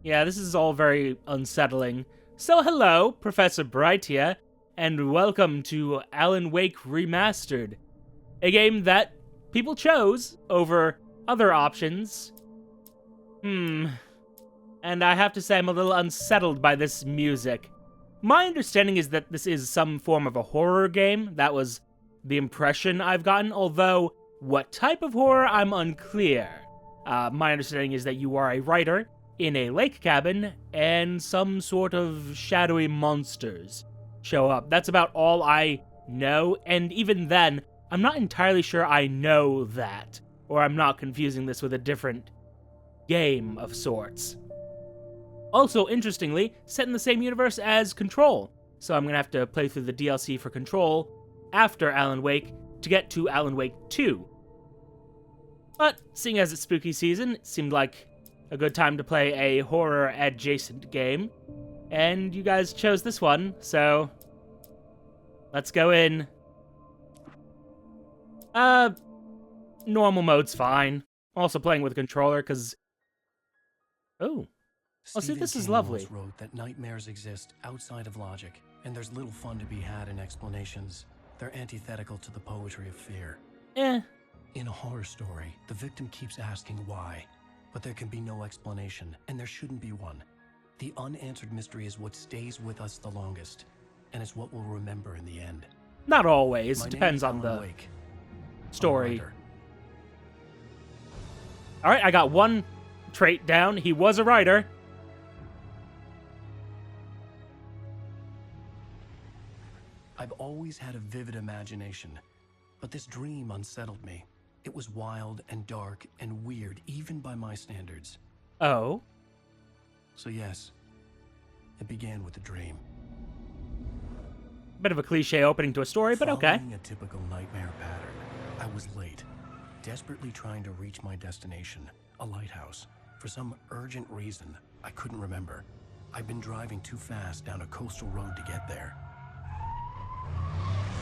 Yeah, this is all very unsettling. So hello, Professor Bright here, and welcome to Alan Wake Remastered, a game that people chose over other options. And I have to say I'm a little unsettled by this music. My understanding is that this is some form of a horror game. That was the impression I've gotten, although what type of horror, I'm unclear. My understanding is that you are a writer in a lake cabin, and some sort of shadowy monsters show up. That's about all I know, and even then, I'm not entirely sure I know that, or I'm not confusing this with a different game of sorts. Also, interestingly, set in the same universe as Control, so I'm gonna have to play through the DLC for Control after Alan Wake to get to Alan Wake 2. But, seeing as it's spooky season, it seemed like a good time to play a horror-adjacent game, and you guys chose this one, so let's go in. Normal mode's fine. I'm also playing with a controller, because... Oh. Oh, see, this is lovely. Stephen King once wrote that nightmares exist outside of logic, and there's little fun to be had in explanations. They're antithetical to the poetry of fear. In a horror story, the victim keeps asking why, but there can be no explanation, and there shouldn't be one. The unanswered mystery is what stays with us the longest, and it's what we'll remember in the end. Not always. It depends on the Wake, story. Alright, I got one trait down. He was a writer. I've always had a vivid imagination, but this dream unsettled me. It was wild and dark and weird, even by my standards. Oh? So yes, it began with a dream. Bit of a cliche opening to a story, but okay. Following a typical nightmare pattern, I was late, desperately trying to reach my destination, a lighthouse. For some urgent reason, I couldn't remember. I'd been driving too fast down a coastal road to get there.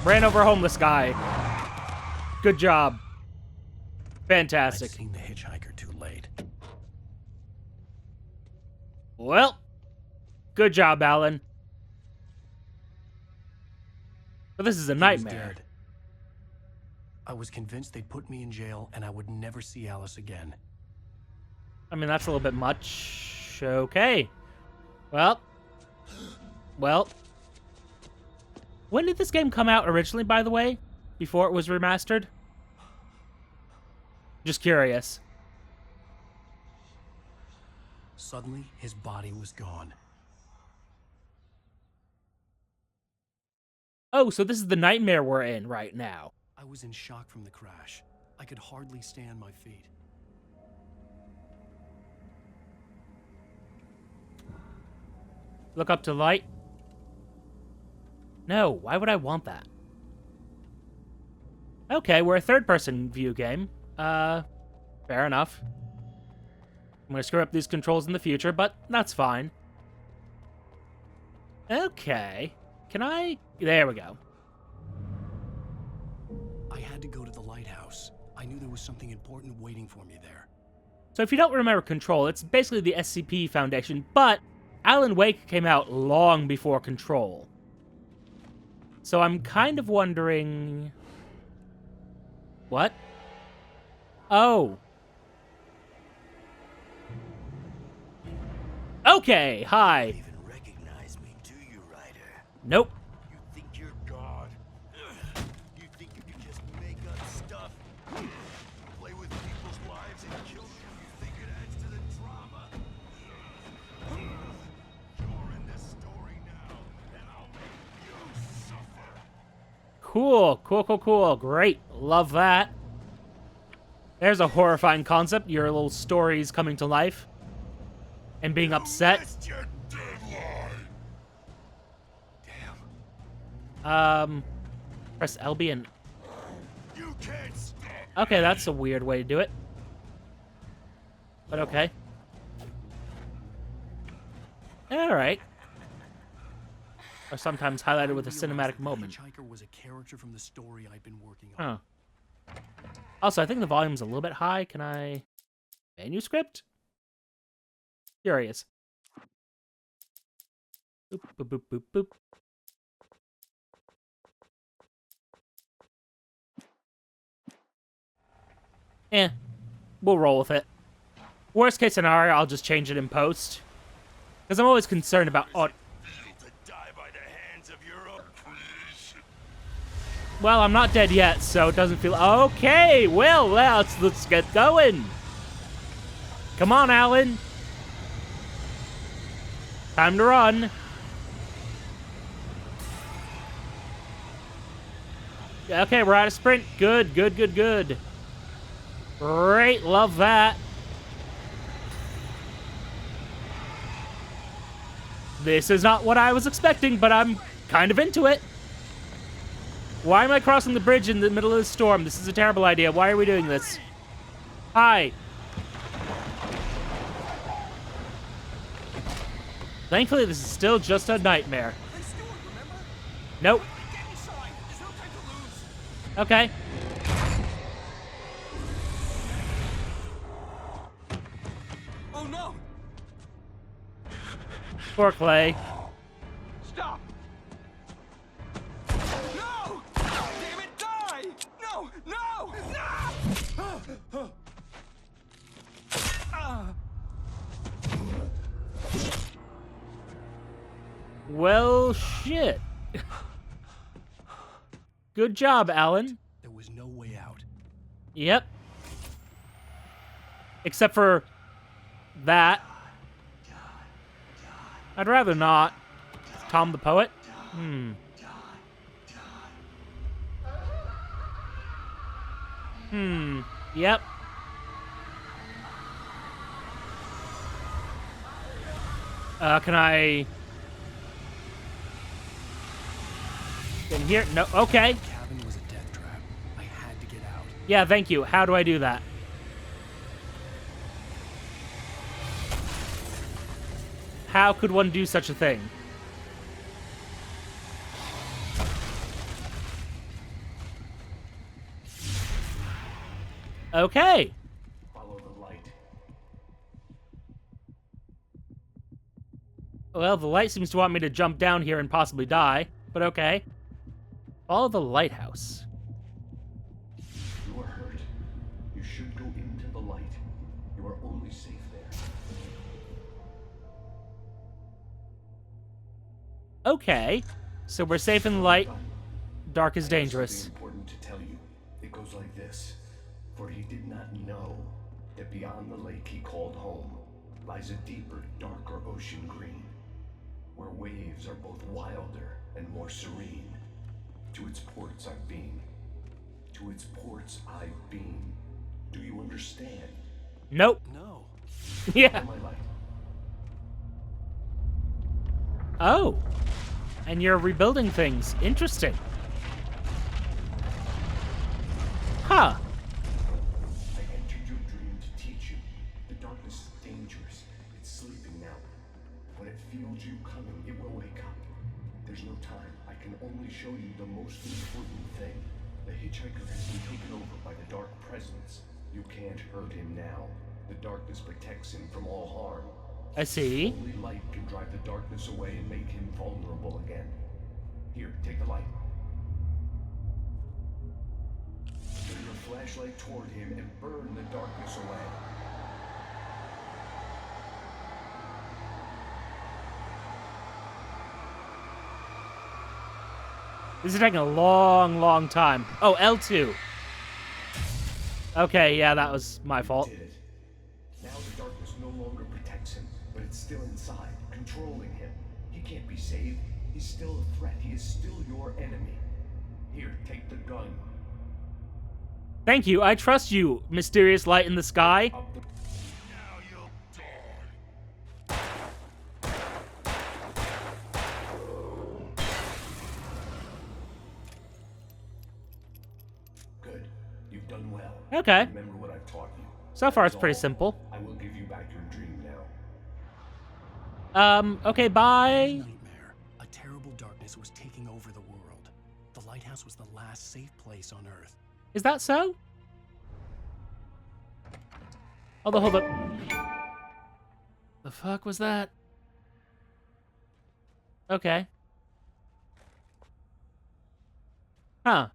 Ran over a homeless guy. Good job. Fantastic. I'd seen the hitchhiker too late. Well, good job, Alan. But this is a nightmare. He was dead. I was convinced they'd put me in jail and I would never see Alice again. I mean, that's a little bit much. Okay. Well. When did this game come out originally, by the way? Before it was remastered? Just curious. Suddenly, his body was gone. Oh, so this is the nightmare we're in right now. I was in shock from the crash. I could hardly stay on my feet. Look up to light. No, why would I want that? Okay, we're a third-person view game. Fair enough. I'm gonna screw up these controls in the future, but that's fine. Okay. Can I... There we go. I had to go to the lighthouse. I knew there was something important waiting for me there. So if you don't remember Control, it's basically the SCP Foundation, but Alan Wake came out long before Control. So I'm kind of wondering... What? Oh. Okay, hi. You even recognize me, do you, Ryder? Nope. You think you're God? You think you can just make up stuff? Play with people's lives and kill them? You think it adds to the drama? You're in this story now, and I'll make you suffer. Cool. Great. Love that. There's a horrifying concept. Your little stories coming to life. And being upset. Missed your deadline. Damn. Press LB and... You can't stop. Okay, that's a weird way to do it. But okay. Alright. Or sometimes highlighted with a cinematic moment. Hitchhiker was a character from the story I'd been working on. Huh. Also, I think the volume's a little bit high. Can I... Manuscript? Curious. Boop, boop, boop, boop, boop. Eh, we'll roll with it. Worst case scenario, I'll just change it in post. Because I'm always concerned about... Oh, To die by the hands of your own creation. well, I'm not dead yet, so it doesn't feel... Okay, well, let's get going. Come on, Alan. Time to run. Okay, we're at a sprint. Good, good, good, good. Great, love that. This is not what I was expecting, but I'm kind of into it. Why am I crossing the bridge in the middle of the storm? This is a terrible idea. Why are we doing this? Hi. Thankfully, this is still just a nightmare. Nope. Okay. Oh no! Poor Clay. Stop! No! Damn it, die! No! No! No! Well, shit. Good job, Alan. There was no way out. Yep. Except for that. I'd rather not. Calm the poet. Yep. Can I... in here? No, okay. The cabin was a death trap. I had to get out. Yeah, thank you. How do I do that? How could one do such a thing? Okay. Follow the light. Well, the light seems to want me to jump down here and possibly die, but okay. Follow the lighthouse. You are hurt. You should go into the light. You are only safe there. Okay. So we're safe in the light. Dark is I have dangerous. something important to tell you. It goes like this. For he did not know that beyond the lake he called home lies a deeper, darker ocean green, where waves are both wilder and more serene. To its ports I've been. To its ports I've been. Do you understand? Nope. No. Yeah. My light. Oh. And you're rebuilding things. Interesting. Huh. I entered your dream to teach you. The darkness is dangerous. It's sleeping now. When it feels you coming, it will wake up. There's no time. I can only show you the most important thing. The hitchhiker has been taken over by the dark presence. You can't hurt him now. The darkness protects him from all harm. I see. Only light can drive the darkness away and make him vulnerable again. Here, take the light. Turn your flashlight toward him and burn the darkness away. This is taking a long, long time. Oh, L2. Okay, yeah, that was my fault. Did it. Now the darkness no longer protects him, but it's still inside, controlling him. He can't be saved. He's still a threat. He is still your enemy. Here, take the gun. Thank you. I trust you, mysterious light in the sky. Up the Now you'll die. Good. You've done well. Okay. Remember what I've taught you. So far, it's That's pretty all. simple. I will give you back your dream now. Okay, bye. Nightmare. A terrible darkness was taking over the world. The lighthouse was the last safe place on Earth. Is that so? Although, hold up. The fuck was that? Okay. Huh.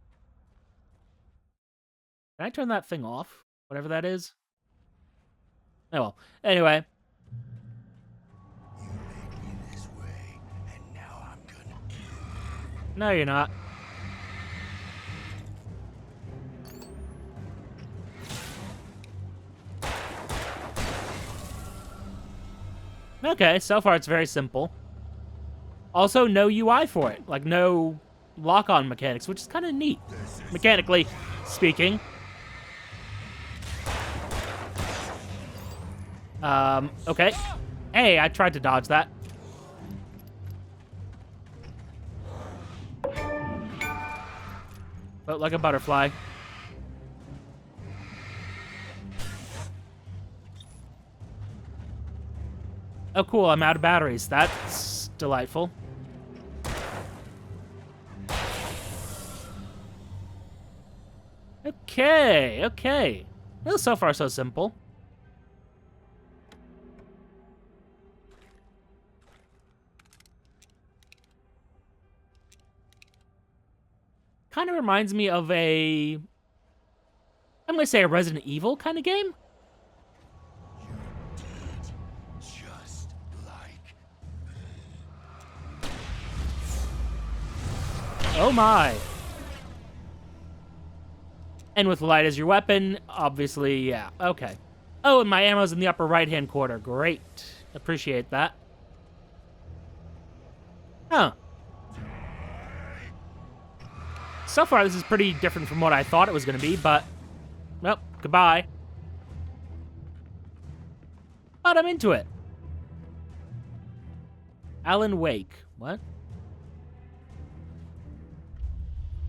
Can I turn that thing off? Whatever that is? Oh well. Anyway. You made me this way, and now I'm gonna kill you. No, you're not. Okay, so far it's very simple. Also, no UI for it. Like, no lock-on mechanics, which is kind of neat. Mechanically speaking. Okay. Hey, I tried to dodge that. But like a butterfly. Oh, cool, I'm out of batteries. That's delightful. Okay, okay. Well, so far so simple. Kind of reminds me of a... I'm gonna say a Resident Evil kind of game. Just like Oh my. And with light as your weapon, obviously, yeah, okay. Oh, and my ammo's in the upper right-hand corner. Great. Appreciate that. Huh. So far, this is pretty different from what I thought it was going to be, but... Well, goodbye. But I'm into it. Alan Wake. What?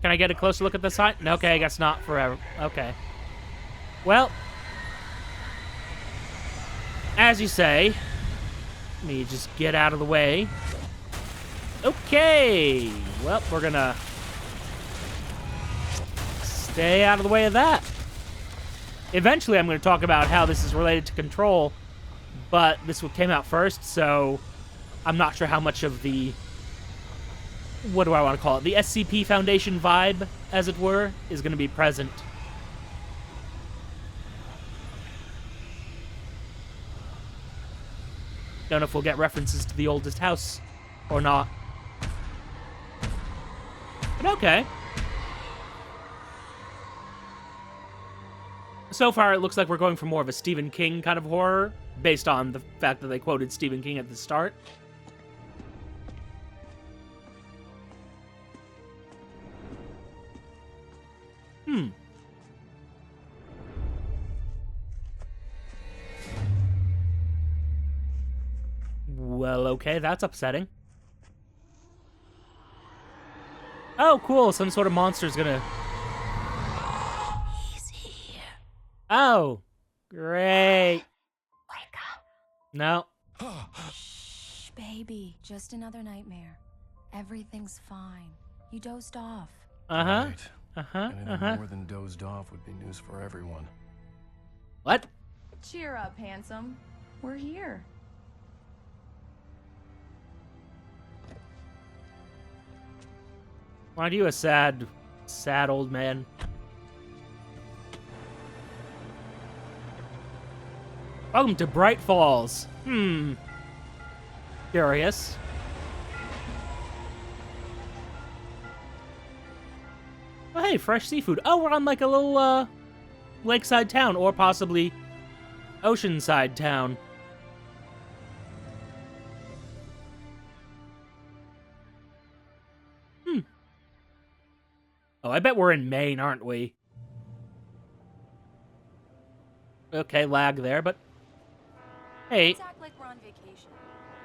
Can I get a closer look at the sign? No, okay, I guess not forever. Okay. Well, as you say, let me just get out of the way. Okay. Well, we're gonna stay out of the way of that. Eventually, I'm going to talk about how this is related to Control, but this one came out first, so I'm not sure how much of the... What do I want to call it? The SCP Foundation vibe, as it were, is going to be present. Don't know if we'll get references to the oldest house or not. But okay. So far, it looks like we're going for more of a Stephen King kind of horror, based on the fact that they quoted Stephen King at the start. Well, okay, that's upsetting. Oh, cool, some sort of monster's gonna... He's here. Oh, great. Wake up. No. Shh, baby. Just another nightmare. Everything's fine. You dozed off. Uh-huh. Right. Uh-huh, Anything uh-huh. more than dozed off would be news for everyone. What? Cheer up, handsome. We're here. Aren't you a sad, sad old man? Welcome to Bright Falls. Curious. Oh, hey, fresh seafood. Oh, we're on like a little, lakeside town, or possibly oceanside town. Oh, I bet we're in Maine, aren't we? Okay, lag there, but... Hey. Let's act like we're on vacation.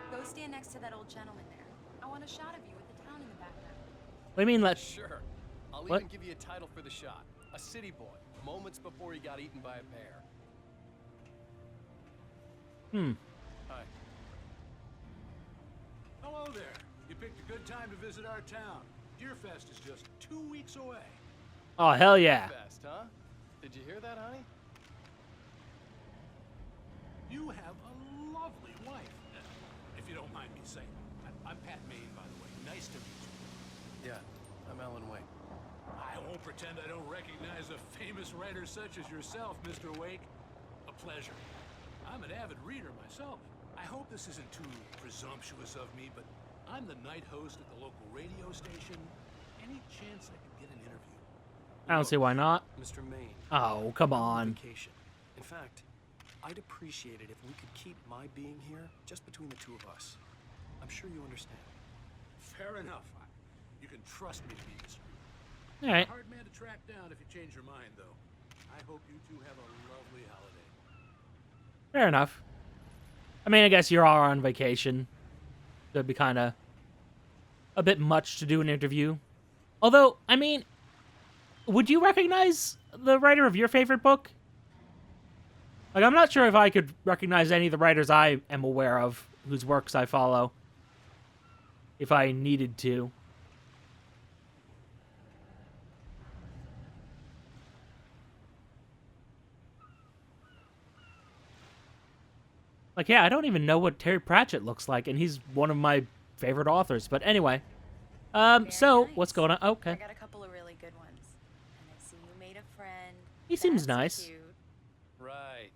Go stand next to that old gentleman there. I want a shot of you with the town in the background. What do you mean, let's... Sure. I'll What? even give you a title for the shot. A city boy, moments before he got eaten by a bear. Hi. Hello there. You picked a good time to visit our town. Deerfest is just 2 weeks away. Oh, hell yeah. Fast, huh? Did you hear that, honey? You have a lovely wife. If you don't mind me saying. I'm Pat Maine, by the Nice to meet you. Yeah, I'm Alan Wake. I won't pretend I don't recognize a famous writer such as yourself, Mr. Wake. A pleasure. I'm an avid reader myself. I hope this isn't too presumptuous of me, but I'm the night host at the local radio station. Any chance I could get an interview? I don't see why not. Mr. Maine. Oh, come I'm on. vacation. In fact, I'd appreciate it if we could keep my being here just between the two of us. I'm sure you understand. Fair enough. You can trust me to be discreet. All right. Hard man to track down if you change your mind, though. I hope you two have a lovely holiday. Fair enough. I mean, I guess you're all on vacation. So it'd be kind of a bit much to do an interview. Although, I mean, would you recognize the writer of your favorite book? Like, I'm not sure if I could recognize any of the writers I am aware of, whose works I follow, if I needed to. Like, yeah, I don't even know what Terry Pratchett looks like, and he's one of my favorite authors. But anyway, so nice. what's going on? I Okay, got a couple of really good ones. And I see you made a friend. he seems That's nice. Cute. Right.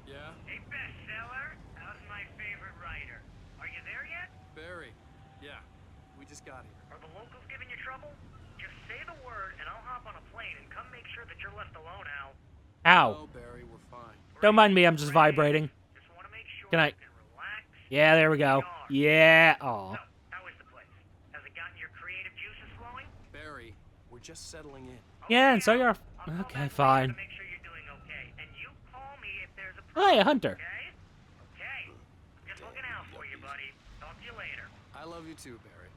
Yeah? Hey, bestseller, how's my favorite writer? Are you there yet? Barry. Yeah. We just got here. Are the locals giving you trouble? Just say the word and I'll hop on a plane and come make sure that you're left alone, Al. Ow! Oh, Barry, we're fine. Don't mind me, I'm just vibrating. Just want to make sure Can I- you can relax. Yeah, there we go. Yeah. Aw. So, how is the place? Has it gotten your creative juices flowing? Barry, we're just settling in. Yeah, and so Al. you're. I'll call Okay, back later fine. To make sure you're doing okay. And you call me if there's a Hi, problem, a hunter. Okay? Okay. Just looking out for you, buddy. Talk to you later. I love you too, Barry.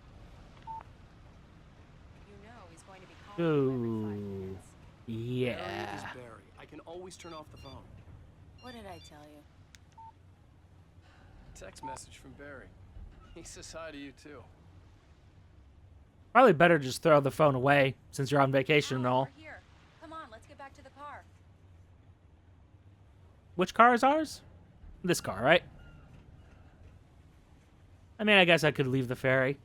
You know he's going to be calling you every 5 Ooh. minutes. Barry Yeah. is Barry. I can always turn off the phone. What did I tell you? Text message from Barry. He says hi to you too. Probably better just throw the phone away since you're on vacation and Al, all. we're here. Come on, let's get back to the car. Which car is ours? This car, right? I mean, I guess I could leave the ferry.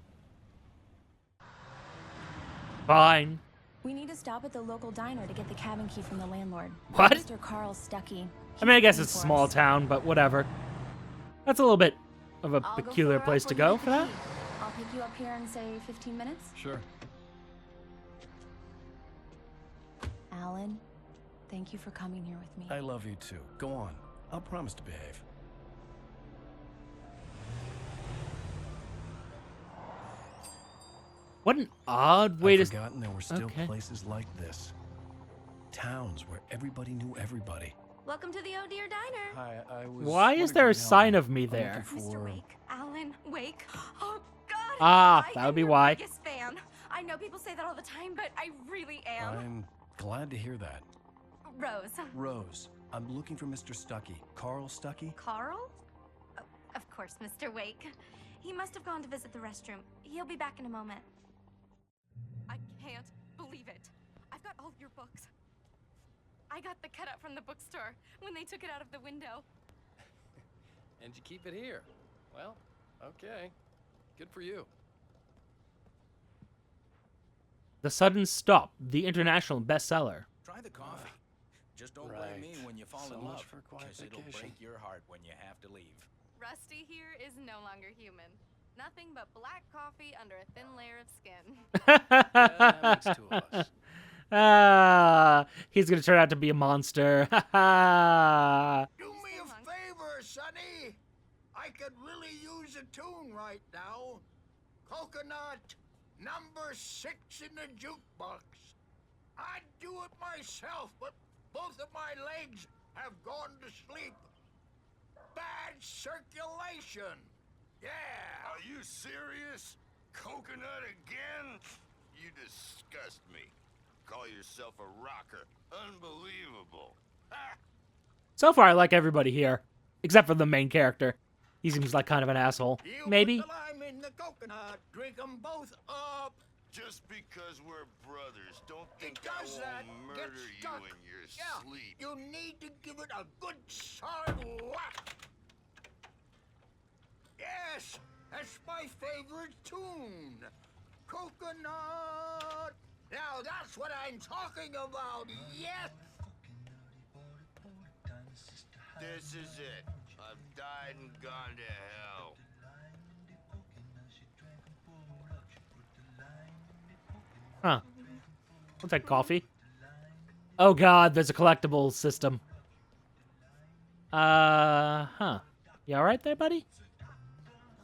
Fine. We need to stop at the local diner to get the cabin key from the landlord. What? Mr. Carl Stuckey. I mean, I guess He's it's a waiting for small us. town, but whatever. That's a little bit of a I'll go peculiar for place up to when you go get for the that. key. I'll pick you up here in, say, 15 minutes. Sure. Alan, thank you for coming here with me. I love you too. Go on. I'll promise to behave. What an odd way I'd to. forgotten there were still Okay. places like this. Towns where everybody knew everybody. Welcome to the Oh Dear Diner. Hi, I was. Why is wondering there a if you could help sign me. of me I'm there? looking Mr. for- Wake. Alan Wake. Oh, God. Ah, I that would am be your why. biggest fan. I know people say that all the time, but I really am. I'm glad to hear that. Rose. Rose, I'm looking for Mr. Stuckey. Carl Stuckey? Carl? Oh, of course, Mr. Wake. He must have gone to visit the restroom. He'll be back in a moment. I can't believe it. I've got all your books. I got the cutout from the bookstore when they took it out of the window. And you keep it here. Well, okay. Good for you. The Sudden Stop, the international bestseller. Try the coffee. Just don't blame right. me when you fall So in much love, for quiet 'cause it'll vacation. break your heart when you have to leave. Rusty here is no longer human. Nothing but black coffee under a thin layer of skin. Yeah, that makes two of us. He's gonna turn out to be a monster. Do me a Stay hung. favor, Sonny. I could really use a tune right now. Coconut, number 6 in the jukebox. I'd do it myself, but both of my legs have gone to sleep. Bad circulation. Yeah. Are you serious? Coconut again? You disgust me. Call yourself a rocker. Unbelievable. Ha! So far, I like everybody here, except for the main character. He seems like kind of an asshole. You Maybe. put the lime in the coconut. Drink 'em both up. Just because we're brothers, don't It think I does that. won't Get murder you stuck. in your Yeah. sleep. You need to give it a good solid whack. Yes, That's my favorite tune. Coconut. Now that's what I'm talking about. Yes. This is it. I've died and gone to hell. Huh. What's that, coffee? Oh god, there's a collectible system. Huh. You alright there, buddy?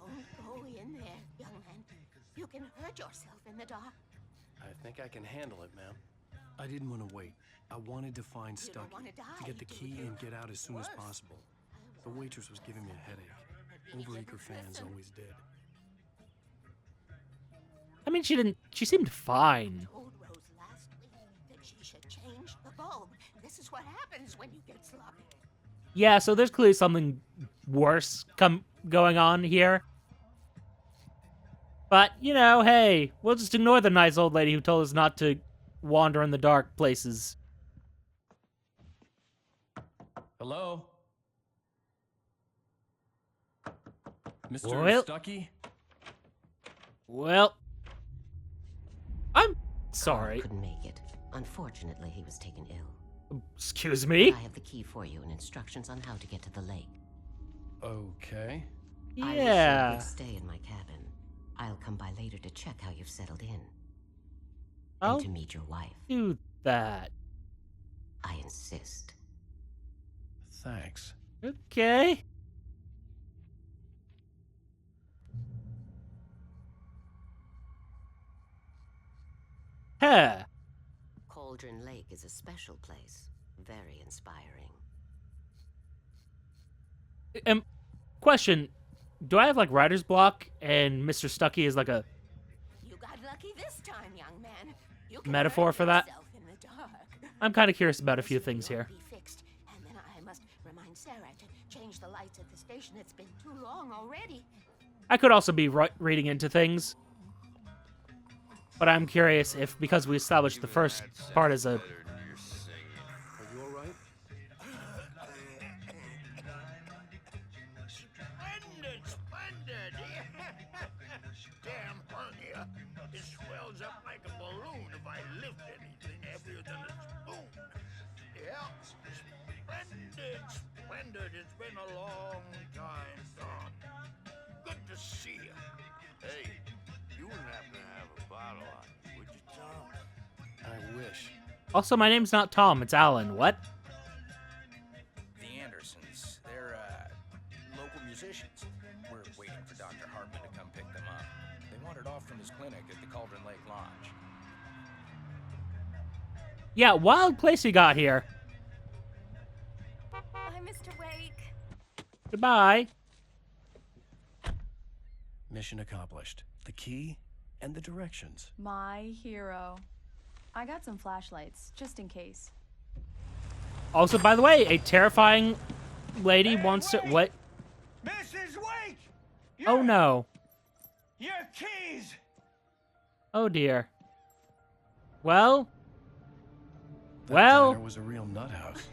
Don't go in there, young man. You can hurt yourself in the dark. I think I can handle it, ma'am. I didn't want to wait. I wanted to find You don't Stucky, wanna die, to get the do key you? and get out as soon as Worse. possible. The waitress was giving me a headache. Overeager fans always did. I mean, she seemed fine. Told Rose last week that she should change the bulb. This is what happens when you get sloppy. Yeah, so there's clearly something worse going on here. But, you know, hey, we'll just ignore the nice old lady who told us not to wander in the dark places. Hello? Mr. Well- Stucky? Well, I'm sorry. Couldn't make it. Unfortunately, he was taken ill. Excuse me? I have the key for you and instructions on how to get to the lake. Okay. I wish you a Yeah. good stay in my cabin. I'll come by later to check how you've settled in. I'll And to meet your wife. do that. I insist. Thanks. Okay. Huh. Cauldron Lake is a special place. Very inspiring. Question. Do I have, like, writer's block and Mr. Stucky is like a You got lucky this time, young man. You can metaphor hurt for that? yourself in the dark. I'm kind of curious about a few This things will here. Be fixed, and then I must remind Sarah to change the lights at the station. It's been too long already. I could also be reading into things. But I'm curious if, because we established the first part as a... Are you alright? Splendid, splendid. Damn hernia. It swells up like a balloon if I lift anything heavier than a spoon. Yeah, splendid, splendid. It's been a long time gone. Good to see you. Hey, you wouldn't happen to have a bottle on you, would you, Tom? I wish. Also, my name's not Tom, it's Alan. What? The Andersons, they're, local musicians. We're waiting for Dr. Hartman to come pick them up. They wandered off from his clinic at the Cauldron Lake Lodge. Yeah, wild place you got here. Bye, Mr. Wake. Goodbye. Mission accomplished. The key and the directions. My hero. I got some flashlights, just in case. Also, by the way, a terrifying lady wants to... What? Mrs. Wake! Oh, no. Your keys! Oh, dear. Well... That Well... diner was a real nut house.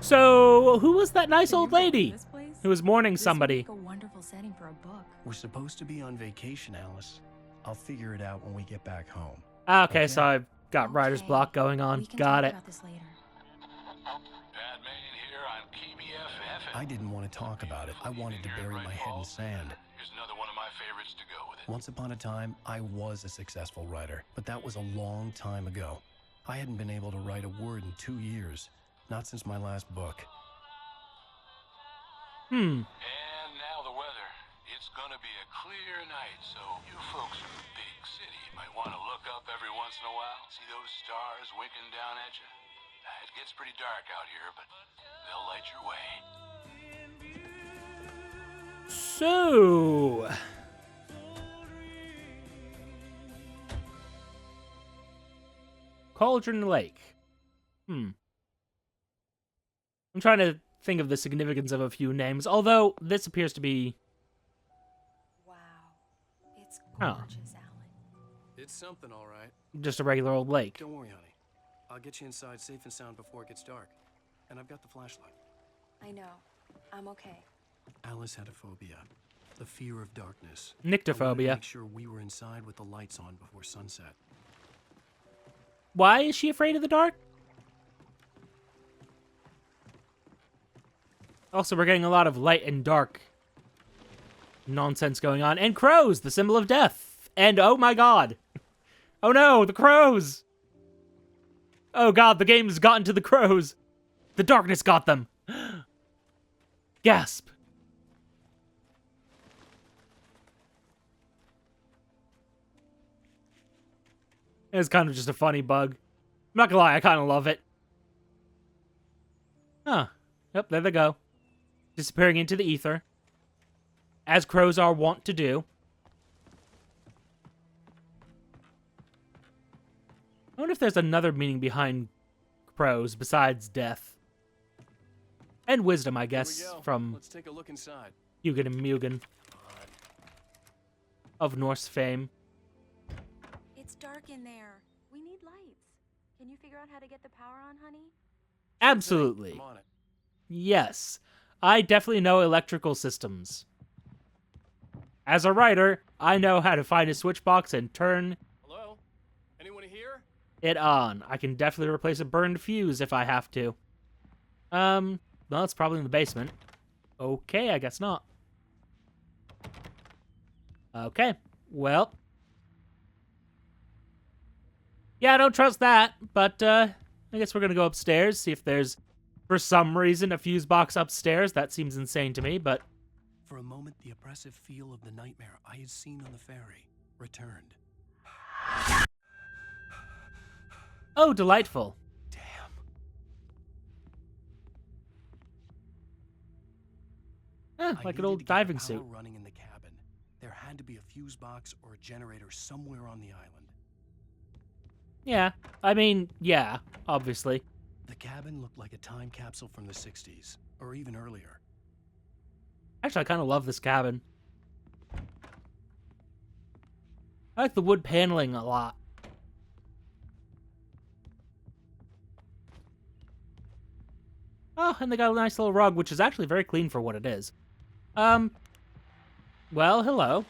So, who was that nice Can you old believe lady this place? who was mourning This would somebody? make a wonderful setting for a book. We're supposed to be on vacation, Alice. I'll figure it out when we get back home. Okay, so I've got writer's Okay, block going on. We can Got talk it. about this later. Pat Main here on KBFF. I didn't want to talk about it. I wanted to bury my head in sand. Here's another one of my favorites to go with it. Once upon a time, I was a successful writer, but that was a long time ago. I hadn't been able to write a word in 2 years, not since my last book. Hmm. And now the weather. It's gonna be a clear night, so you folks in the big city might want to look up every once in a while. See those stars winking down at you? It gets pretty dark out here, but they'll light your way. So... Cauldron Lake. I'm trying to think of the significance of a few names, although this appears to be... Wow. It's Oh. gorgeous, Alan. It's something, all right. just a regular old lake. Don't worry, honey. I'll get you inside safe and sound before it gets dark. And I've got the flashlight. I know. I'm okay. Alice had a phobia. The fear of darkness. Nyctophobia. I wanted to make sure we were inside with the lights on before sunset. Why is she afraid of the dark? Also, we're getting a lot of light and dark nonsense going on. And crows, the symbol of death. And oh my god. Oh no, the crows. Oh god, the game's gotten to the crows. The darkness got them. Gasp. It's kind of just a funny bug. I'm not gonna lie, I kind of love it. Huh. Yep, there they go. Disappearing into the ether. As crows are wont to do. I wonder if there's another meaning behind crows besides death. And wisdom, I guess, from Let's take a look inside. Hugin and Mugen of Norse fame. It's dark in there. We need lights. Can you figure out how to get the power on, honey? Absolutely. I'm on it. Yes. I definitely know electrical systems. As a writer, I know how to find a switch box and turn Hello? Anyone here? it on. I can definitely replace a burned fuse if I have to. Well, it's probably in the basement. Okay, I guess not. Okay, well. Yeah, I don't trust that, but, I guess we're gonna go upstairs, see if there's, for some reason, a fuse box upstairs. That seems insane to me, but... For a moment, the oppressive feel of the nightmare I had seen on the ferry returned. Oh, delightful. Like an old diving suit. Running in the cabin. There had to be a fuse box or a generator somewhere on the island. Yeah, I mean, yeah, obviously. The cabin looked like a time capsule from the 60s, or even earlier. Actually, I kind of love this cabin. I like the wood paneling a lot. Oh, and they got a nice little rug, which is actually very clean for what it is. Well, hello.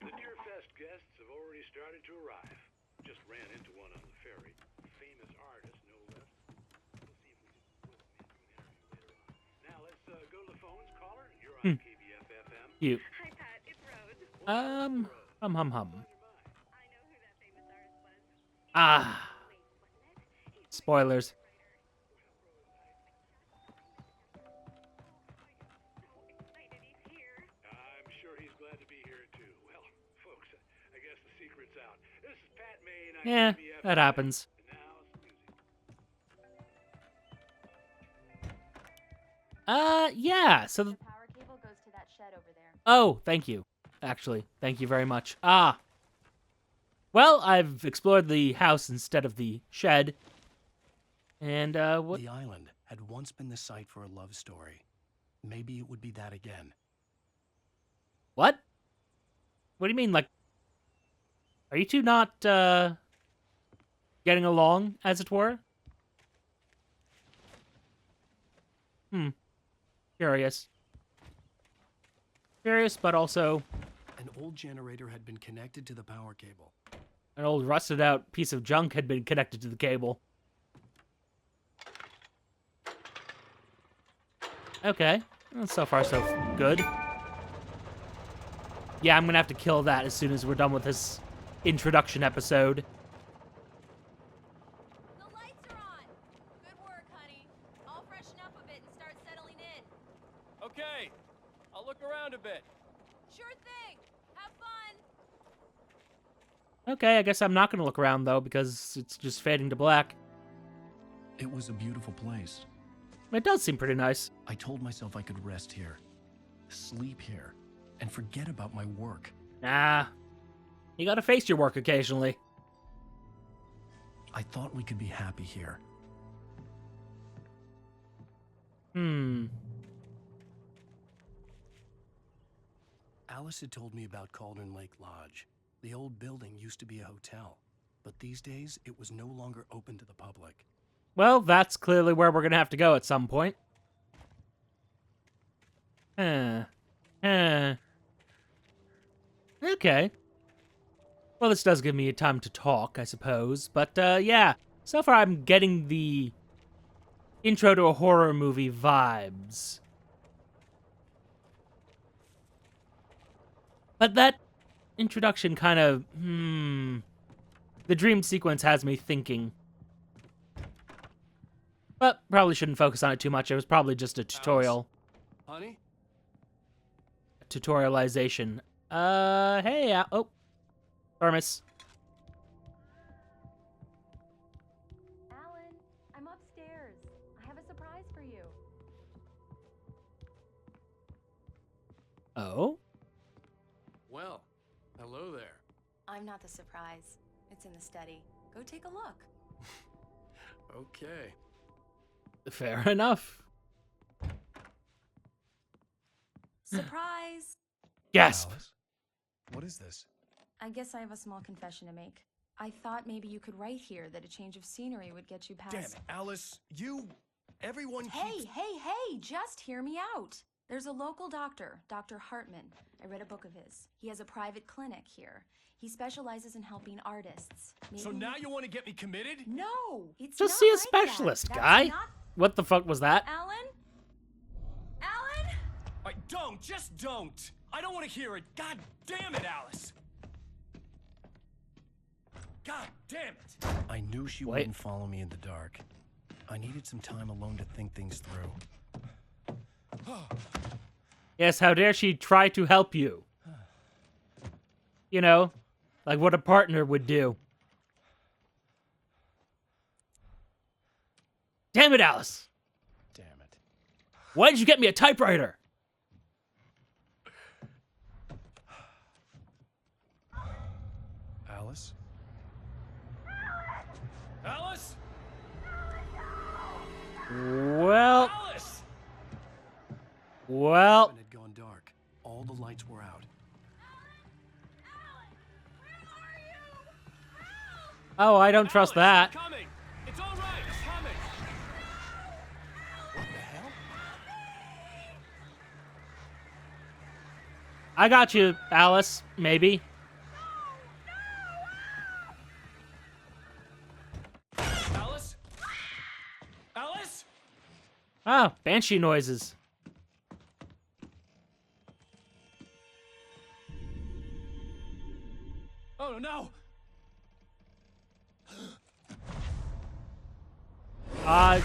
The Deerfest guests have already started to arrive. Just ran into one on the ferry. Famous artist, no less. We'll see if we can slip him into an interview later on. Now let's go to the phones. Caller, you're on KBF-FM. You. Hi, Pat. It's Rose. Hum. I know who that famous artist was. Ah. Spoilers. I'm sure he's glad to be here too. Well, folks, I guess the secret's out. This is Pat Maine on Yeah, KBF. that happens. Yeah, so... The power cable goes to that shed over there. Oh, thank you. Actually, thank you very much. Ah. Well, I've explored the house instead of the shed. And, what... The island had once been the site for a love story. Maybe it would be that again. What? What do you mean, like... Are you two not, getting along, as it were? Curious. Curious, but also... An old generator had been connected to the power cable. An old rusted-out piece of junk had been connected to the cable. Okay. Well, so far, so good. Yeah, I'm gonna have to kill that as soon as we're done with this introduction episode. The lights are on. Good work, honey. I'll freshen up a bit and start settling in. Okay, I'll look around a bit. Sure thing. Have fun. Okay, I guess I'm not gonna look around, though, because it's just fading to black. It was a beautiful place. It does seem pretty nice. I told myself I could rest here, sleep here, and forget about my work. Nah. You gotta face your work occasionally. I thought we could be happy here. Alice had told me about Cauldron Lake Lodge. The old building used to be a hotel, but these days it was no longer open to the public. Well, that's clearly where we're gonna have to go at some point. Okay. Well, this does give me time to talk, I suppose. But, yeah. So far, I'm getting the intro to a horror movie vibes. But that introduction kind of, the dream sequence has me thinking. But probably shouldn't focus on it too much. It was probably just a tutorial. Alice? Honey? Tutorialization. Hey, oh. Armis. Alan, I'm upstairs. I have a surprise for you. Oh? Well, hello there. I'm not the surprise. It's in the study. Go take a look. Okay. Fair enough. Surprise! Gasp! Alice? What is this? I guess I have a small confession to make. I thought maybe you could write here that a change of scenery would get you past... Damn it, Alice. Everyone keeps... Hey, just hear me out. There's a local doctor, Dr. Hartman. I read a book of his. He has a private clinic here. He specializes in helping artists. So now you want to get me committed? No, it's Just not see a like specialist, that. guy. That's not... What the fuck was that? Alan? Alan? Just don't. I don't want to hear it. God damn it, Alice. God damn it. I knew she wouldn't follow me in the dark. I needed some time alone to think things through. Yes, how dare she try to help you? You know, like what a partner would do. Damn it, Alice! Damn it. Why did you get me a typewriter? Alice? Alice? Well... Alice! Well... It had gone dark. All the lights were out. Oh, I don't trust that. Coming! It's all right! It's coming! What the hell? I got you, Alice. Maybe. Alice? Alice? Oh, banshee noises. Oh no!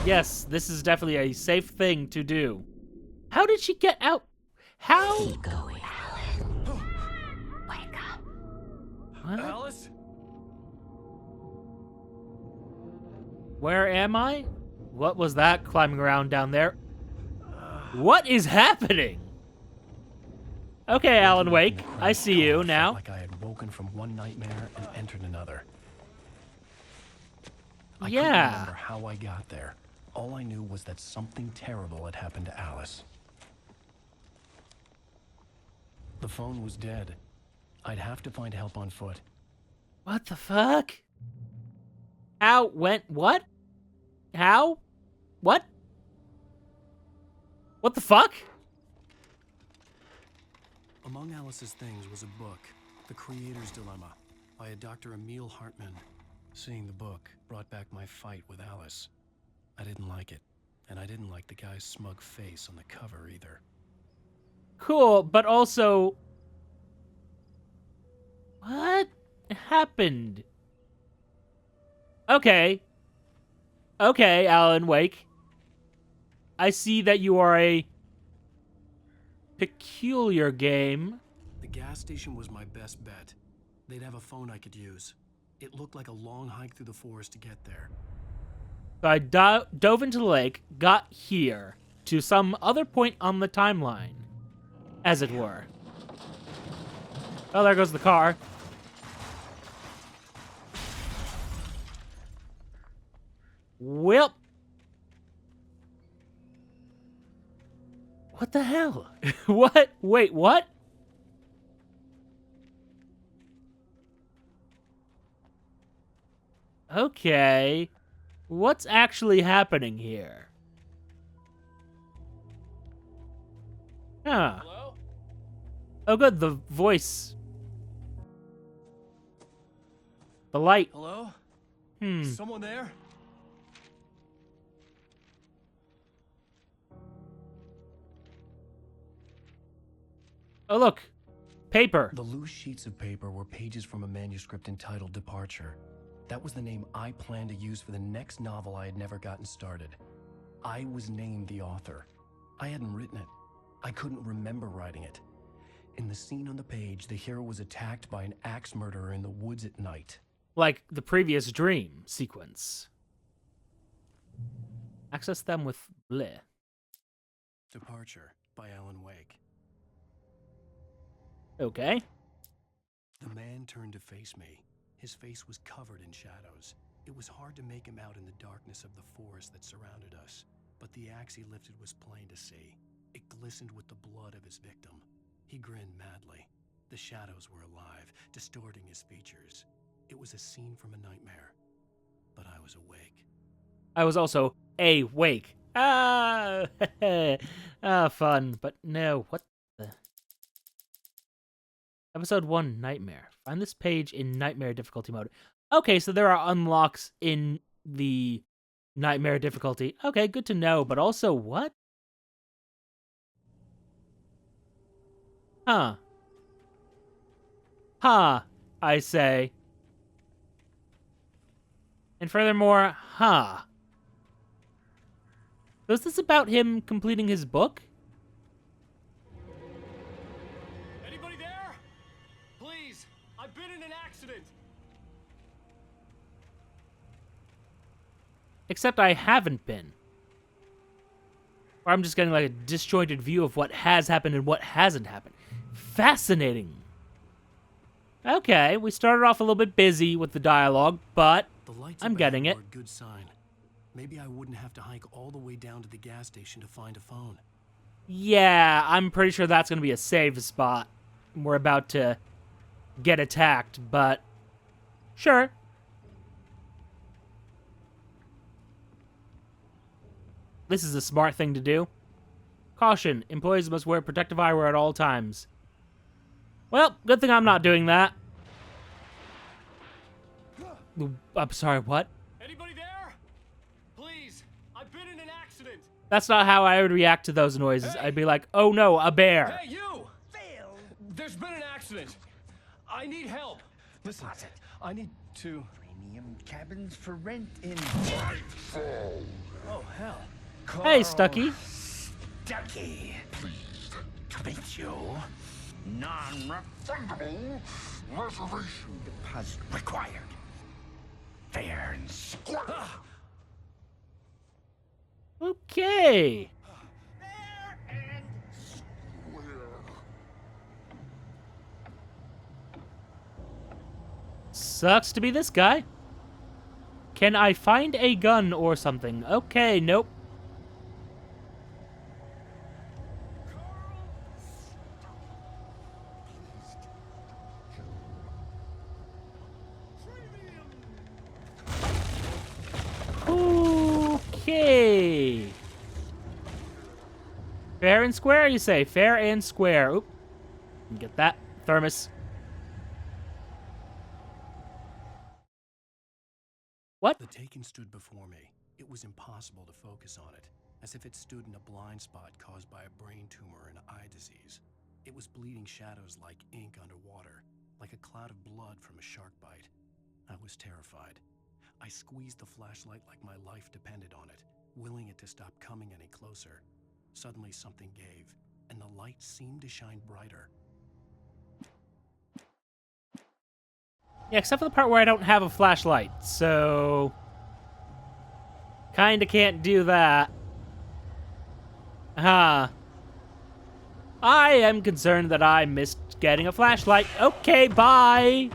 Yes, this is definitely a safe thing to do. How did she get out? How? Keep going, Alan. Wake up. What? Alice? Where am I? What was that climbing around down there? What is happening? Okay, Alan Wake, I see you now. Like I had woken from one nightmare and entered another. I couldn't remember how I got there. All I knew was that something terrible had happened to Alice. The phone was dead. I'd have to find help on foot. What the fuck? How? Went? What? How? What? What the fuck? Among Alice's things was a book, The Creator's Dilemma, by a Dr. Emil Hartman. Seeing the book brought back my fight with Alice. I didn't like it, and I didn't like the guy's smug face on the cover either. Cool, but also... What happened? Okay. Okay, Alan Wake. I see that you are a peculiar game. The gas station was my best bet. They'd have a phone I could use. It looked like a long hike through the forest to get there. So I dove into the lake, got here, to some other point on the timeline, as it were. Oh, there goes the car. Well. What the hell? What? Wait, what? Okay. What's actually happening here? Huh. Hello? Oh, good. The voice. The light. Hello? Hmm. Someone there? Oh, look. Paper. The loose sheets of paper were pages from a manuscript entitled Departure. That was the name I planned to use for the next novel I had never gotten started. I was named the author. I hadn't written it. I couldn't remember writing it. In the scene on the page, the hero was attacked by an axe murderer in the woods at night. Like the previous dream sequence. Access them with bleh. Departure by Alan Wake. Okay. The man turned to face me. His face was covered in shadows. It was hard to make him out in the darkness of the forest that surrounded us, but the axe he lifted was plain to see. It glistened with the blood of his victim. He grinned madly. The shadows were alive, distorting his features. It was a scene from a nightmare, but I was awake. I was also awake. Ah, fun. But no, what the? Episode 1, Nightmare. Find this page in Nightmare difficulty mode. Okay, so there are unlocks in the Nightmare difficulty. Okay, good to know, but also what? Huh. Huh, I say. And furthermore, huh. So is this about him completing his book? Anybody there? Please, I've been in an accident. Except I haven't been. Or I'm just getting like a disjointed view of what has happened and what hasn't happened. Fascinating. Okay, we started off a little bit busy with the dialogue, but I'm getting it. A good sign. Maybe I wouldn't have to hike all the way down to the gas station to find a phone. Yeah, I'm pretty sure that's going to be a safe spot. We're about to get attacked, but sure. This is a smart thing to do. Caution, employees must wear protective eyewear at all times. Well, good thing I'm not doing that. I'm sorry, what? Anybody there? Please, I've been in an accident. That's not how I would react to those noises. I'd be like, oh no, a bear. Hey, you! Phil! There's been an accident. I need help. Listen, I need to... Premium cabins for rent in... Oh, hell. Hey, Stucky. Stucky. Pleased to meet you. Non-refundable reservation deposit required. Fair and square. Okay. Fair and square. Sucks to be this guy. Can I find a gun or something? Okay, nope. Okay. Fair and square, you say? Fair and square. Oop. Get that. Thermos. What? The Taken stood before me. It was impossible to focus on it, as if it stood in a blind spot caused by a brain tumor and eye disease. It was bleeding shadows like ink underwater, like a cloud of blood from a shark bite. I was terrified. I squeezed the flashlight like my life depended on it, willing it to stop coming any closer. Suddenly something gave, and the light seemed to shine brighter. Yeah, except for the part where I don't have a flashlight, so... Kinda can't do that. I am concerned that I missed getting a flashlight. Okay, bye!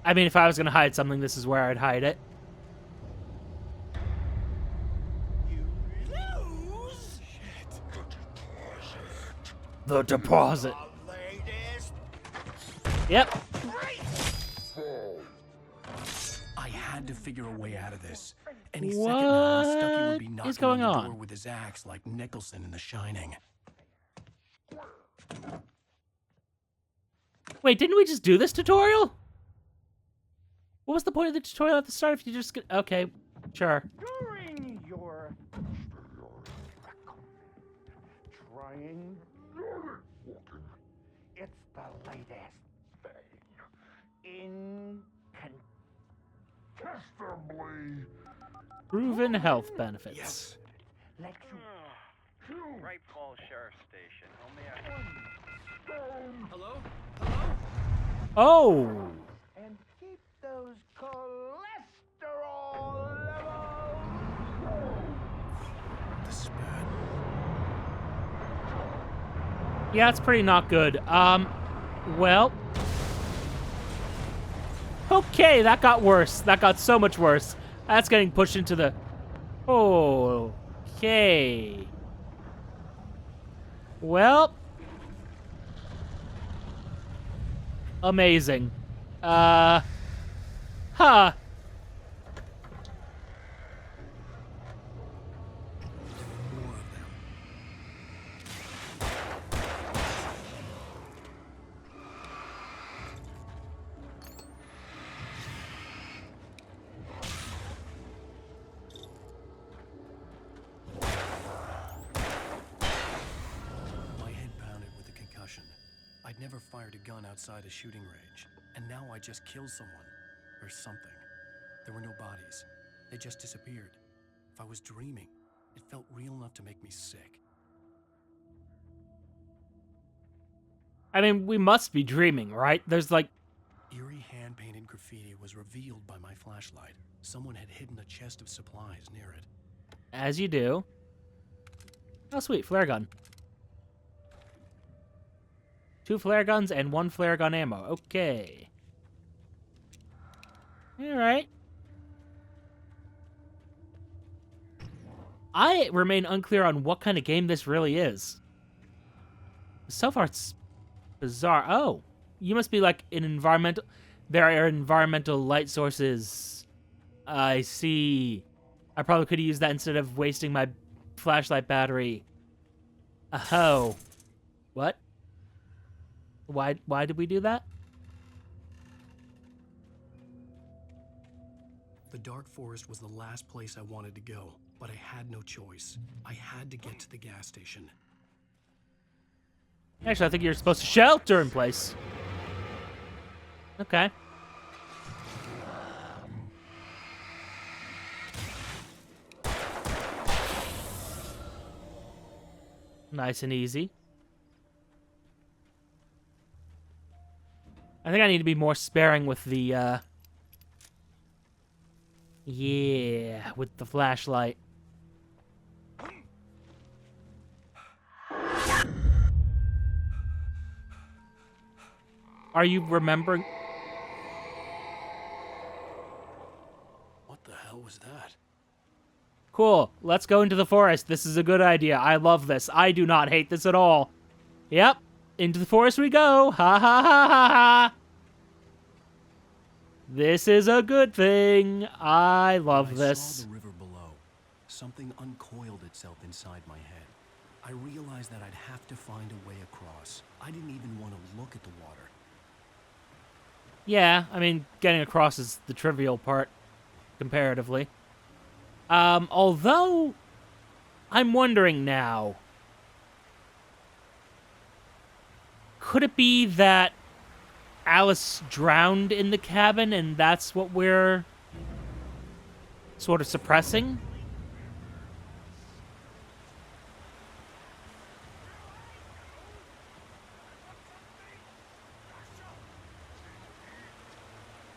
I mean, if I was gonna hide something, this is where I'd hide it. The deposit. Yep. I had to figure a way out of this. Any second now, Stucky would be What is knocking going on the on? door with his axe like Nicholson in The Shining. Wait, didn't we just do this tutorial? What was the point of the tutorial at the start if you just... Okay, sure. During your trying it's the latest thing. Incontestably. Proven health benefits. Yes. Let you Right Falls Sheriff Station. Hello? Oh! and keep those cholesterol levels. This is bad. Yeah, it's pretty not good. Well... Okay, that got worse. That got so much worse. That's getting pushed into the... Okay. Well... Amazing. Huh. More of them. My head pounded with a concussion. I'd never fired a gun outside a shooting range, and now I just killed someone. Or something. There were no bodies. They just disappeared. If I was dreaming, it felt real enough to make me sick. I mean, we must be dreaming, right? There's like... Eerie hand-painted graffiti was revealed by my flashlight. Someone had hidden a chest of supplies near it. As you do. Oh, sweet. Flare gun. 2 flare guns and 1 flare gun ammo. Okay. Alright. I remain unclear on what kind of game this really is. So far, it's bizarre. Oh, you must be like an environmental... There are environmental light sources. I see. I probably could have used that instead of wasting my flashlight battery. Oh. What? Why did we do that? The Dark Forest was the last place I wanted to go, but I had no choice. I had to get to the gas station. Actually, I think you're supposed to shelter in place. Okay. Nice and easy. I think I need to be more sparing with the, yeah, with the flashlight. Are you remembering? What the hell was that? Cool. Let's go into the forest. This is a good idea. I love this. I do not hate this at all. Yep. Into the forest we go. Ha ha ha ha ha. This is a good thing. I love When this. I saw the river below, something uncoiled itself inside my head. I realized that I'd have to find a way across. I didn't even want to look at the water. Yeah, I mean, getting across is the trivial part, comparatively. Although, I'm wondering now, could it be that Alice drowned in the cabin and that's what we're sort of suppressing?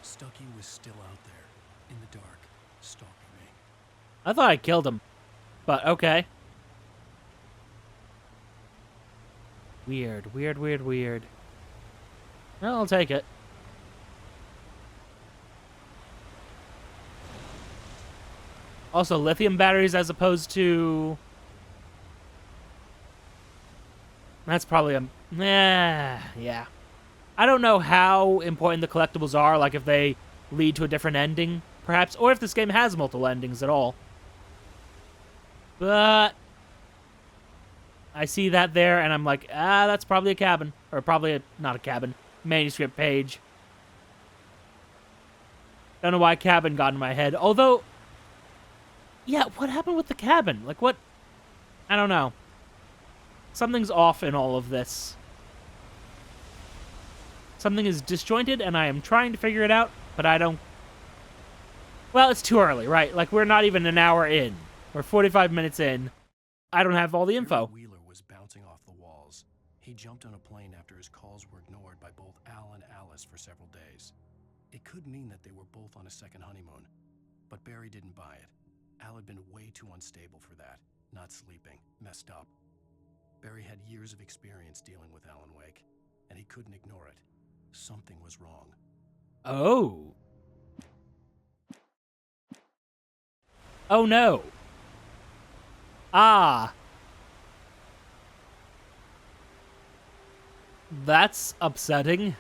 Stucky was still out there, in the dark, stalking me. I thought I killed him, but okay. Weird, weird, weird, weird. Well, I'll take it. Also, lithium batteries as opposed to... That's probably a... yeah. I don't know how important the collectibles are, like if they lead to a different ending perhaps, or if this game has multiple endings at all. But I see that there, and I'm like, that's probably a cabin. Or probably not a cabin, manuscript page. Don't know why cabin got in my head. Although, yeah, what happened with the cabin? Like, what? I don't know. Something's off in all of this. Something is disjointed, and I am trying to figure it out, but I don't... Well, it's too early, right? Like, we're not even an hour in. We're 45 minutes in. I don't have all the info. Wheeler was bouncing off the walls. He jumped on a plane after his calls were ignored by both Al and Alice for several days. It could mean that they were both on a second honeymoon, but Barry didn't buy it. Al had been way too unstable for that. Not sleeping, messed up. Barry had years of experience dealing with Alan Wake, and he couldn't ignore it. Something was wrong. Oh. Oh no. Ah. That's upsetting.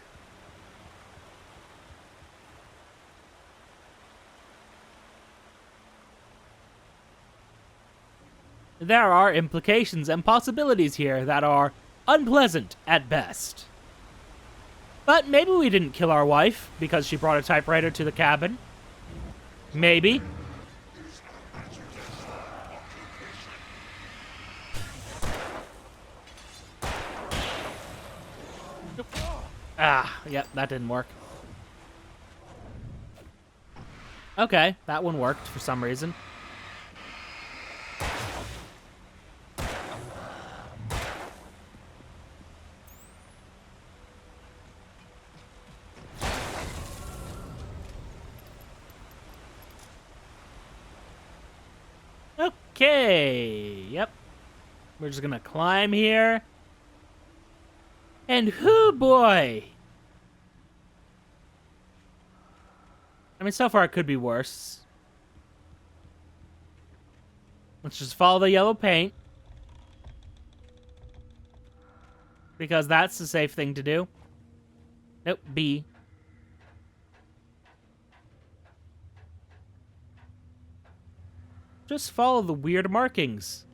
There are implications and possibilities here that are unpleasant at best. But maybe we didn't kill our wife because she brought a typewriter to the cabin. Maybe. Ah, yep, that didn't work. Okay, that one worked for some reason. Okay, yep. We're just gonna climb here. And whoo boy! I mean, so far it could be worse. Let's just follow the yellow paint. Because that's the safe thing to do. Nope, B. Just follow the weird markings.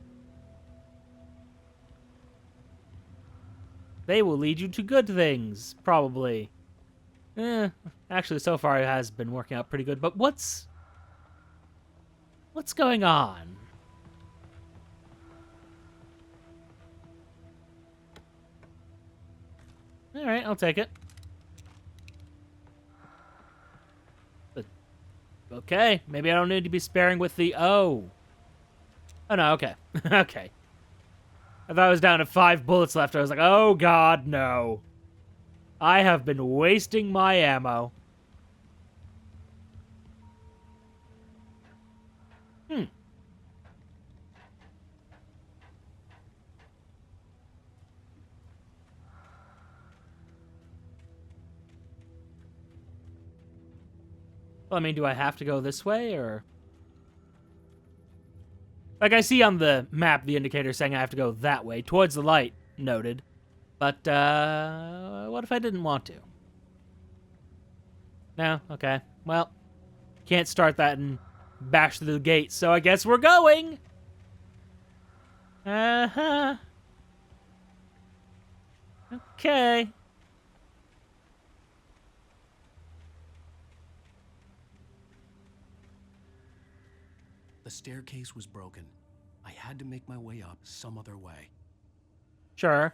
They will lead you to good things, probably. Actually, so far it has been working out pretty good, but what's going on? All right, I'll take it. But, okay, maybe I don't need to be sparing with the O. Oh no, okay. Okay. I thought I was down to 5 bullets left. I was like, oh god, no. I have been wasting my ammo. Well, I mean, do I have to go this way, or... Like, I see on the map the indicator saying I have to go that way, towards the light, noted. But, what if I didn't want to? No? Okay. Well, can't start that and bash through the gate, so I guess we're going! Uh-huh. Okay. The staircase was broken. I had to make my way up some other way. Sure.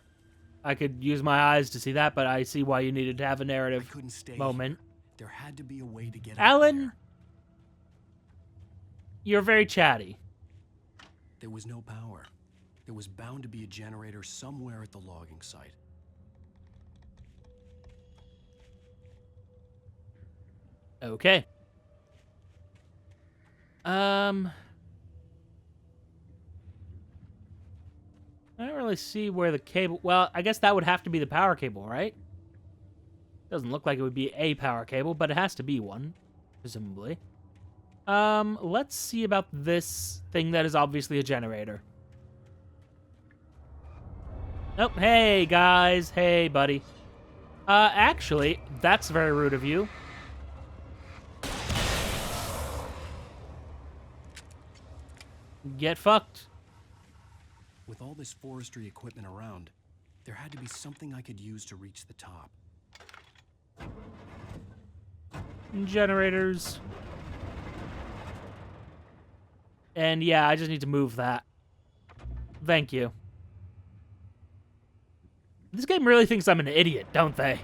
I could use my eyes to see that, but I see why you needed to have a narrative moment. There had to be a way to get Alan, you're very chatty. There was no power. There was bound to be a generator somewhere at the logging site. Okay. I don't really see where the cable... Well, I guess that would have to be the power cable, right? Doesn't look like it would be a power cable, but it has to be one, presumably. Let's see about this thing that is obviously a generator. Oh, hey, guys. Hey, buddy. Actually, that's very rude of you. Get fucked. With all this forestry equipment around, there had to be something I could use to reach the top. Generators. And yeah, I just need to move that. Thank you. This game really thinks I'm an idiot, don't they?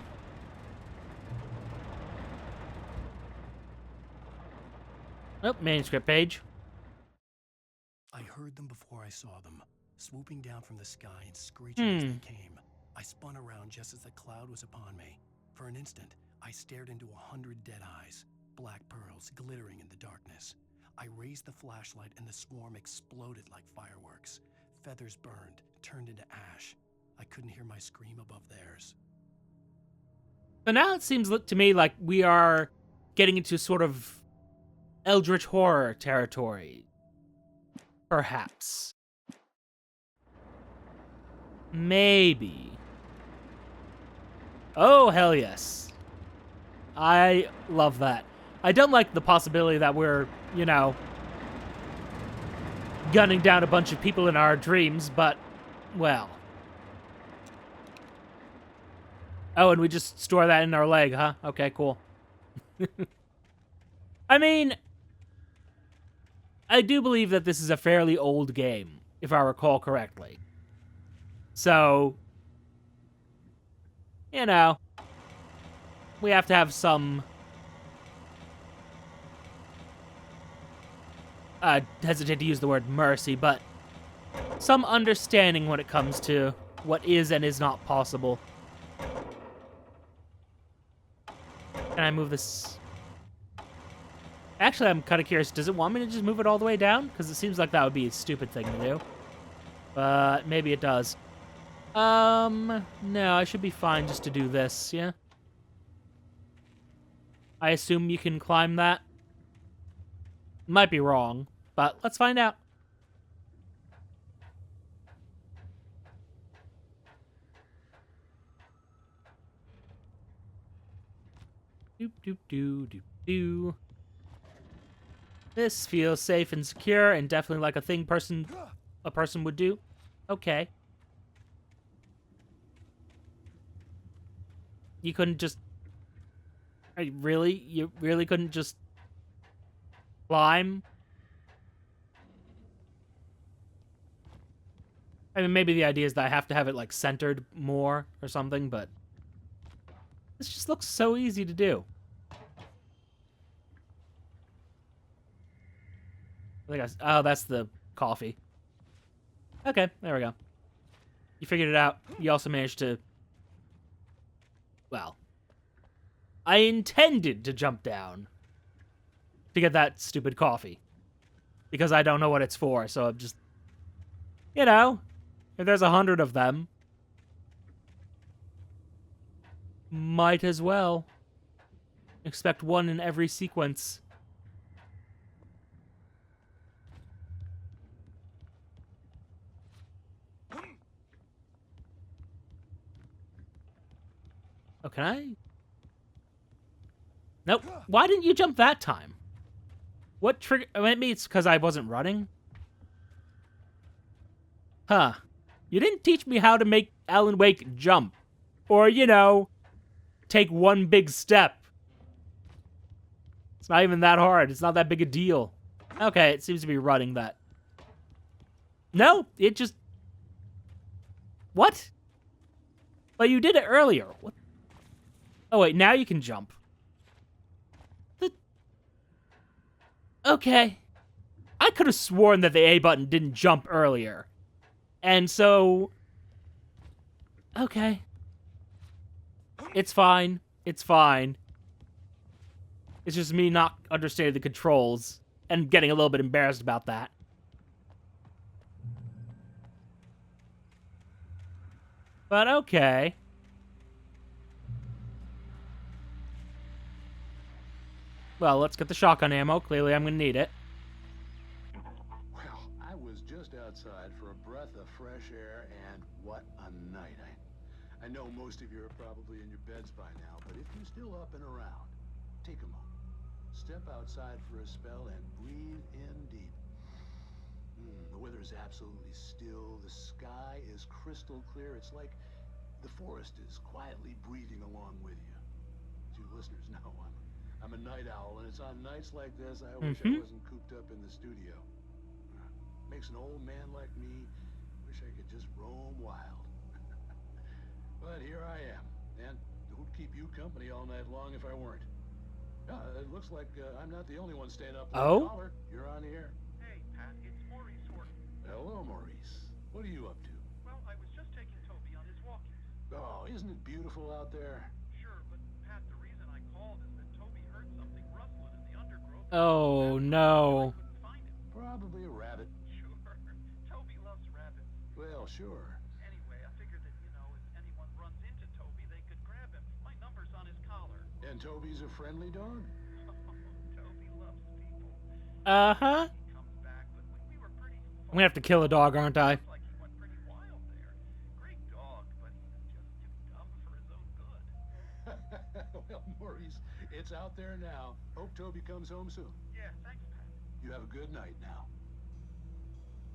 Oh, manuscript page. I heard them before I saw them, swooping down from the sky and screeching as they came. I spun around just as the cloud was upon me. For an instant, I stared into 100 dead eyes, black pearls glittering in the darkness. I raised the flashlight and the swarm exploded like fireworks. Feathers burned, turned into ash. I couldn't hear my scream above theirs. So now it seems to me like we are getting into sort of eldritch horror territory. Perhaps. Maybe. Oh, hell yes. I love that. I don't like the possibility that we're, you know, gunning down a bunch of people in our dreams, but, well. Oh, and we just store that in our leg, huh? Okay, cool. I mean, I do believe that this is a fairly old game, if I recall correctly. So, you know, we have to have some, hesitate to use the word mercy, but some understanding when it comes to what is and is not possible. Can I move this? Actually, I'm kind of curious. Does it want me to just move it all the way down? Because it seems like that would be a stupid thing to do. But maybe it does. No, I should be fine just to do this, yeah? I assume you can climb that? Might be wrong, but let's find out. Doop, doop, doo, doop, doo. This feels safe and secure and definitely like a thing a person would do. Okay. You couldn't just... Really? You really couldn't just climb? I mean, maybe the idea is that I have to have it, like, centered more or something, but... This just looks so easy to do. Oh, that's the coffee. Okay, there we go. You figured it out. You also managed to... Well... I intended to jump down to get that stupid coffee. Because I don't know what it's for, so I'm just... You know, if there's 100 of them... Might as well. Expect one in every sequence. Oh, can I? Nope. Why didn't you jump that time? What trigger? Maybe it's because I wasn't running? Huh. You didn't teach me how to make Alan Wake jump. Or, you know, take one big step. It's not even that hard. It's not that big a deal. Okay, it seems to be running that. No, it just... What? But you did it earlier. What? Oh, wait, now you can jump. Okay. I could have sworn that the A button didn't jump earlier. And so... Okay. It's fine. It's fine. It's just me not understanding the controls and getting a little bit embarrassed about that. But okay. Well, let's get the shotgun ammo. Clearly, I'm gonna need it. Well, I was just outside for a breath of fresh air, and what a night. I know most of you are probably in your beds by now, but if you're still up and around, take a moment. Step outside for a spell and breathe in deep. The weather is absolutely still. The sky is crystal clear. It's like the forest is quietly breathing along with you. As you listeners know, I'm a night owl, and it's on nights like this I wish I wasn't cooped up in the studio. Makes an old man like me wish I could just roam wild. But here I am, and who'd keep you company all night long if I weren't? It looks like I'm not the only one staying up late. Oh? Caller, you're on the air. Hey, Pat, it's Maurice Horton. Hello, Maurice. What are you up to? Well, I was just taking Toby on his walkies. Oh, isn't it beautiful out there? Sure, but Pat, the reason I called is that Toby heard something rustling in the undergrowth. Oh, no. Probably a rabbit. Sure. Toby loves rabbits. Well, sure. Anyway, I figured that, you know, if anyone runs into Toby, they could grab him. My number's on his collar. And Toby's a friendly dog? Toby loves people. Uh-huh. He comes back, but we were pretty... I'm gonna have to kill a dog, aren't I? Like he went pretty wild there. Great dog, but he was just too dumb for his own good. Well, Maurice, it's out there now. Hope Toby comes home soon. Yeah, thanks, Pat. You have a good night now.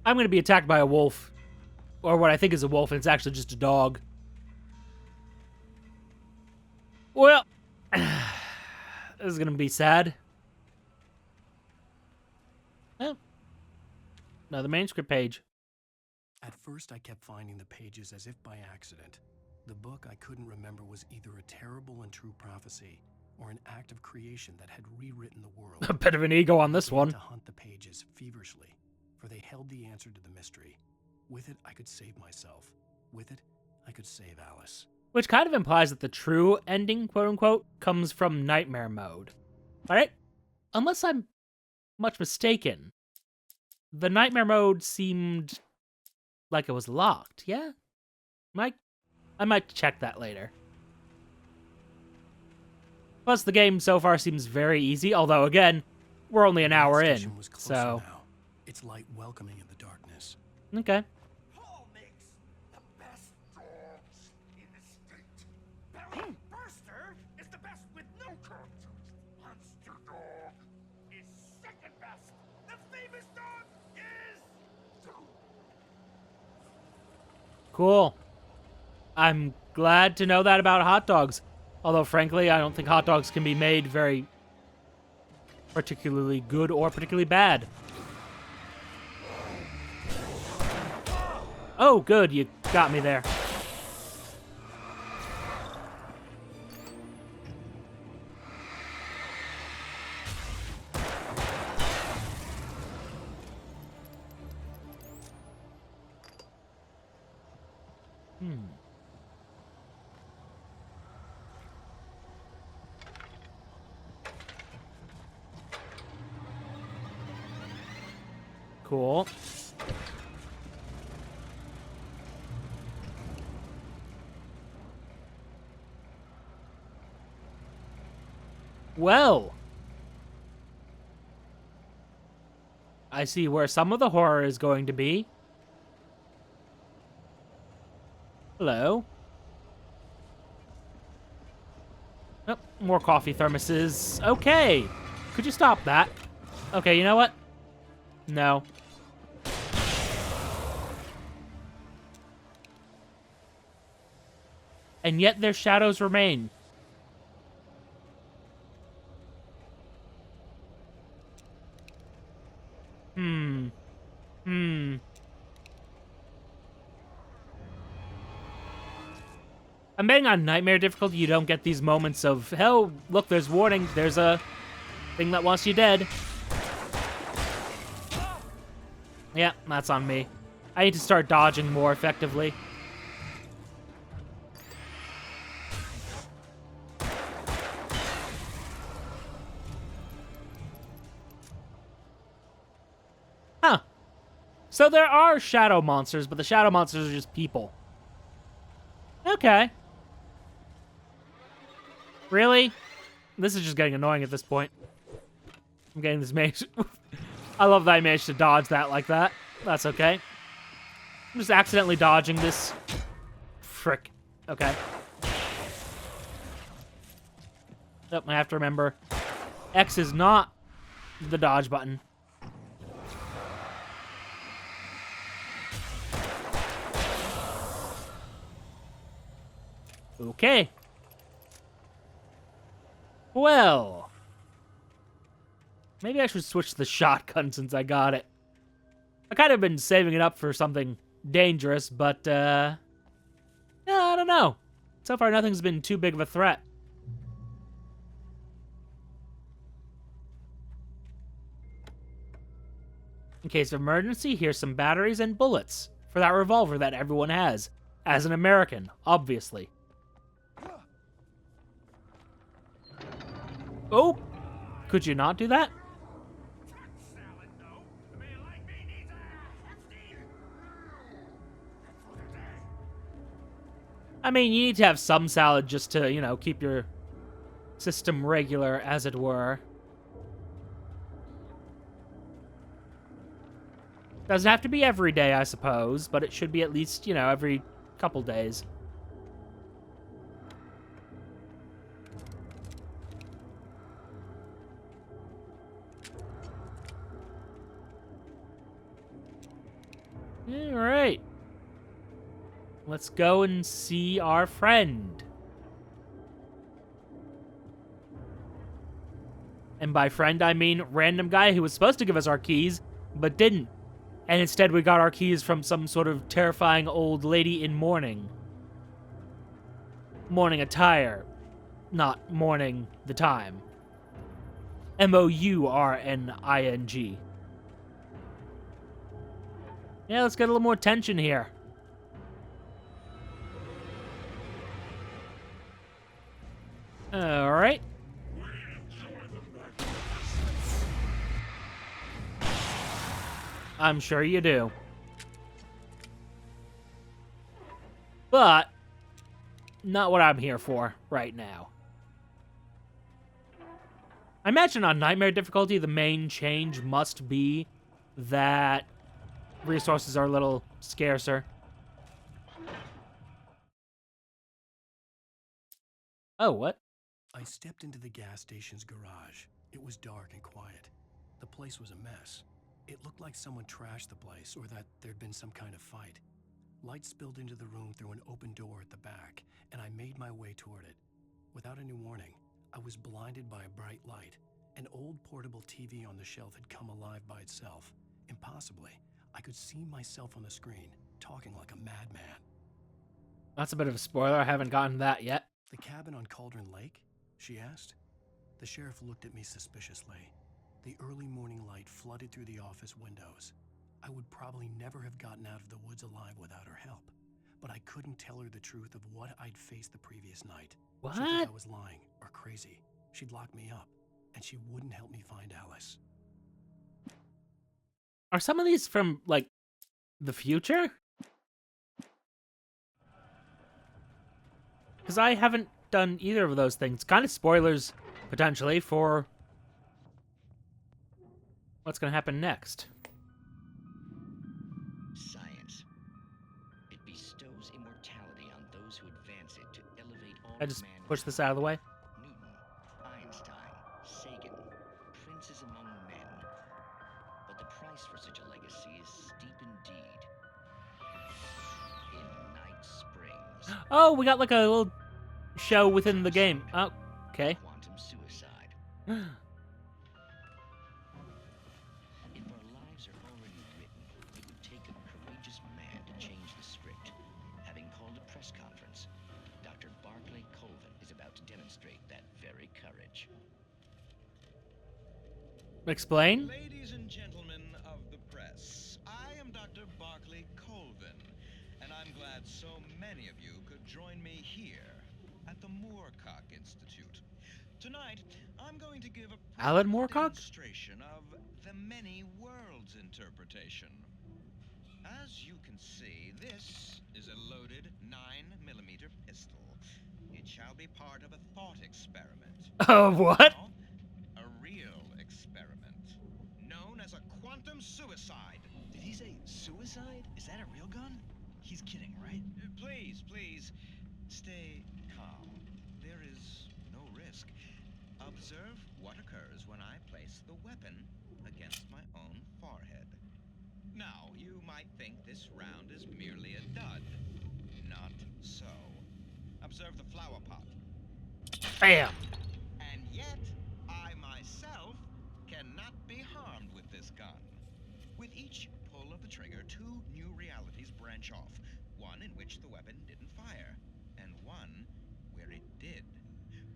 I'm gonna be attacked by a wolf. Or what I think is a wolf, and it's actually just a dog. Well, this is gonna be sad. Oh. Another manuscript page. At first, I kept finding the pages as if by accident. The book I couldn't remember was either a terrible and true prophecy or an act of creation that had rewritten the world. A bit of an ego on this I began one. to hunt the pages feverishly, for they held the answer to the mystery. With it, I could save myself. With it, I could save Alice. Which kind of implies that the true ending, quote-unquote, comes from nightmare mode. Alright? Unless I'm much mistaken. The nightmare mode seemed like it was locked, yeah? I might check that later. Plus, the game so far seems very easy, although, again, we're only an hour in, so... Now. It's light welcoming in the darkness. Okay. Paul makes the best dogs in the state. Barry Burster is the best with no coat. Monster Dog is second best. The famous dog is... Cool. I'm glad to know that about hot dogs. Although, frankly, I don't think hot dogs can be made very particularly good or particularly bad. Oh, good. You got me there. Cool. Well, I see where some of the horror is going to be. Hello. Oh, more coffee thermoses. Okay. Could you stop that? Okay, you know what? No. And yet their shadows remain. I'm betting on nightmare difficulty you don't get these moments of, hell, look, there's warning, there's a thing that wants you dead. Yeah, that's on me. I need to start dodging more effectively. Huh. So there are shadow monsters, but the shadow monsters are just people. Okay. Really? This is just getting annoying at this point. I'm getting this mage. I love that I managed to dodge that like that. That's okay. I'm just accidentally dodging this. Frick. Okay. Nope, I have to remember. X is not the dodge button. Okay. Well. Maybe I should switch to the shotgun since I got it. I kind of been saving it up for something dangerous, but, yeah, I don't know. So far, nothing's been too big of a threat. In case of emergency, here's some batteries and bullets for that revolver that everyone has. As an American, obviously. Oh! Could you not do that? I mean, you need to have some salad just to, you know, keep your system regular, as it were. Doesn't have to be every day, I suppose, but it should be at least, you know, every couple days. All right. Let's go and see our friend. And by friend, I mean random guy who was supposed to give us our keys, but didn't. And instead we got our keys from some sort of terrifying old lady in mourning. Mourning attire, not mourning the time. M-O-U-R-N-I-N-G. Yeah, let's get a little more tension here. Alright. I'm sure you do. But, not what I'm here for right now. I imagine on Nightmare difficulty, the main change must be that resources are a little scarcer. Oh, what? I stepped into the gas station's garage. It was dark and quiet. The place was a mess. It looked like someone trashed the place or that there'd been some kind of fight. Light spilled into the room through an open door at the back, and I made my way toward it. Without any warning, I was blinded by a bright light. An old portable TV on the shelf had come alive by itself. Impossibly, I could see myself on the screen, talking like a madman. That's a bit of a spoiler. I haven't gotten that yet. The cabin on Cauldron Lake? She asked. The sheriff looked at me suspiciously. The early morning light flooded through the office windows. I would probably never have gotten out of the woods alive without her help, but I couldn't tell her the truth of what I'd faced the previous night. What? She'd think I was lying or crazy. She'd lock me up, and she wouldn't help me find Alice. Are some of these from, like, the future? Because I haven't done either of those things. Kind of spoilers, potentially, for what's going to happen next. Science. It bestows immortality on those who advance it to elevate all I just mankind. push this out of the way. Newton, Einstein, Sagan, princes among men. But the price for such a legacy is steep indeed. In Night Springs. Oh, we got like a little show within the game. Oh, okay. Quantum suicide. If our lives are already written, it would take a courageous man to change the script. Having called a press conference, Dr. Barclay Colvin is about to demonstrate that very courage. Explain? Ladies and gentlemen of the press, I am Dr. Barclay Colvin, and I'm glad so many of you could join me here at the Moorcock Institute. Tonight, I'm going to give a Alan Moorcock? demonstration of the many worlds interpretation. As you can see, this is a loaded 9mm pistol. It shall be part of a thought experiment. Oh, what? A real experiment, known as a quantum suicide. Did he say suicide? Is that a real gun? He's kidding, right? Please, stay calm. There is no risk. Observe what occurs when I place the weapon against my own forehead. Now, you might think this round is merely a dud. Not so. Observe the flower pot. Bam! And yet, I myself cannot be harmed with this gun. With each pull of the trigger, 2 new realities branch off. One in which the weapon didn't fire, and one where it did.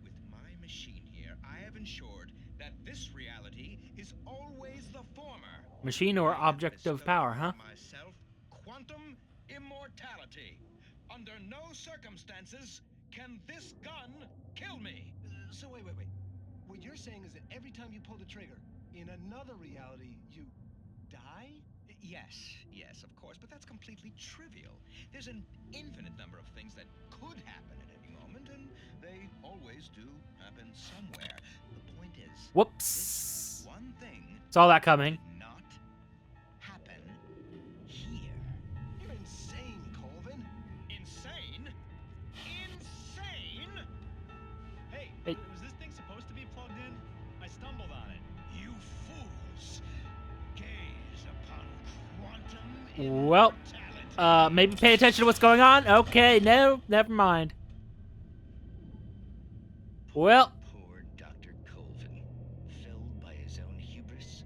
With my machine here, I have ensured that this reality is always the former. Machine or object of power, huh? Myself, quantum immortality. Under no circumstances can this gun kill me. So wait. What you're saying is that every time you pull the trigger, in another reality, you die? Yes, of course, but that's completely trivial. There's an infinite number of things that could happen at any moment, and they always do happen somewhere. The point is, Whoops. one thing Saw that coming. did not happen here. You're insane, Colvin. Insane? Insane? Hey, Hey. was this thing supposed to be plugged in? I stumbled on it. You fools! Gaze upon quantum Well, maybe pay attention to what's going on? Okay, no, never mind. Well, Poor Dr. Colvin, felled by his own hubris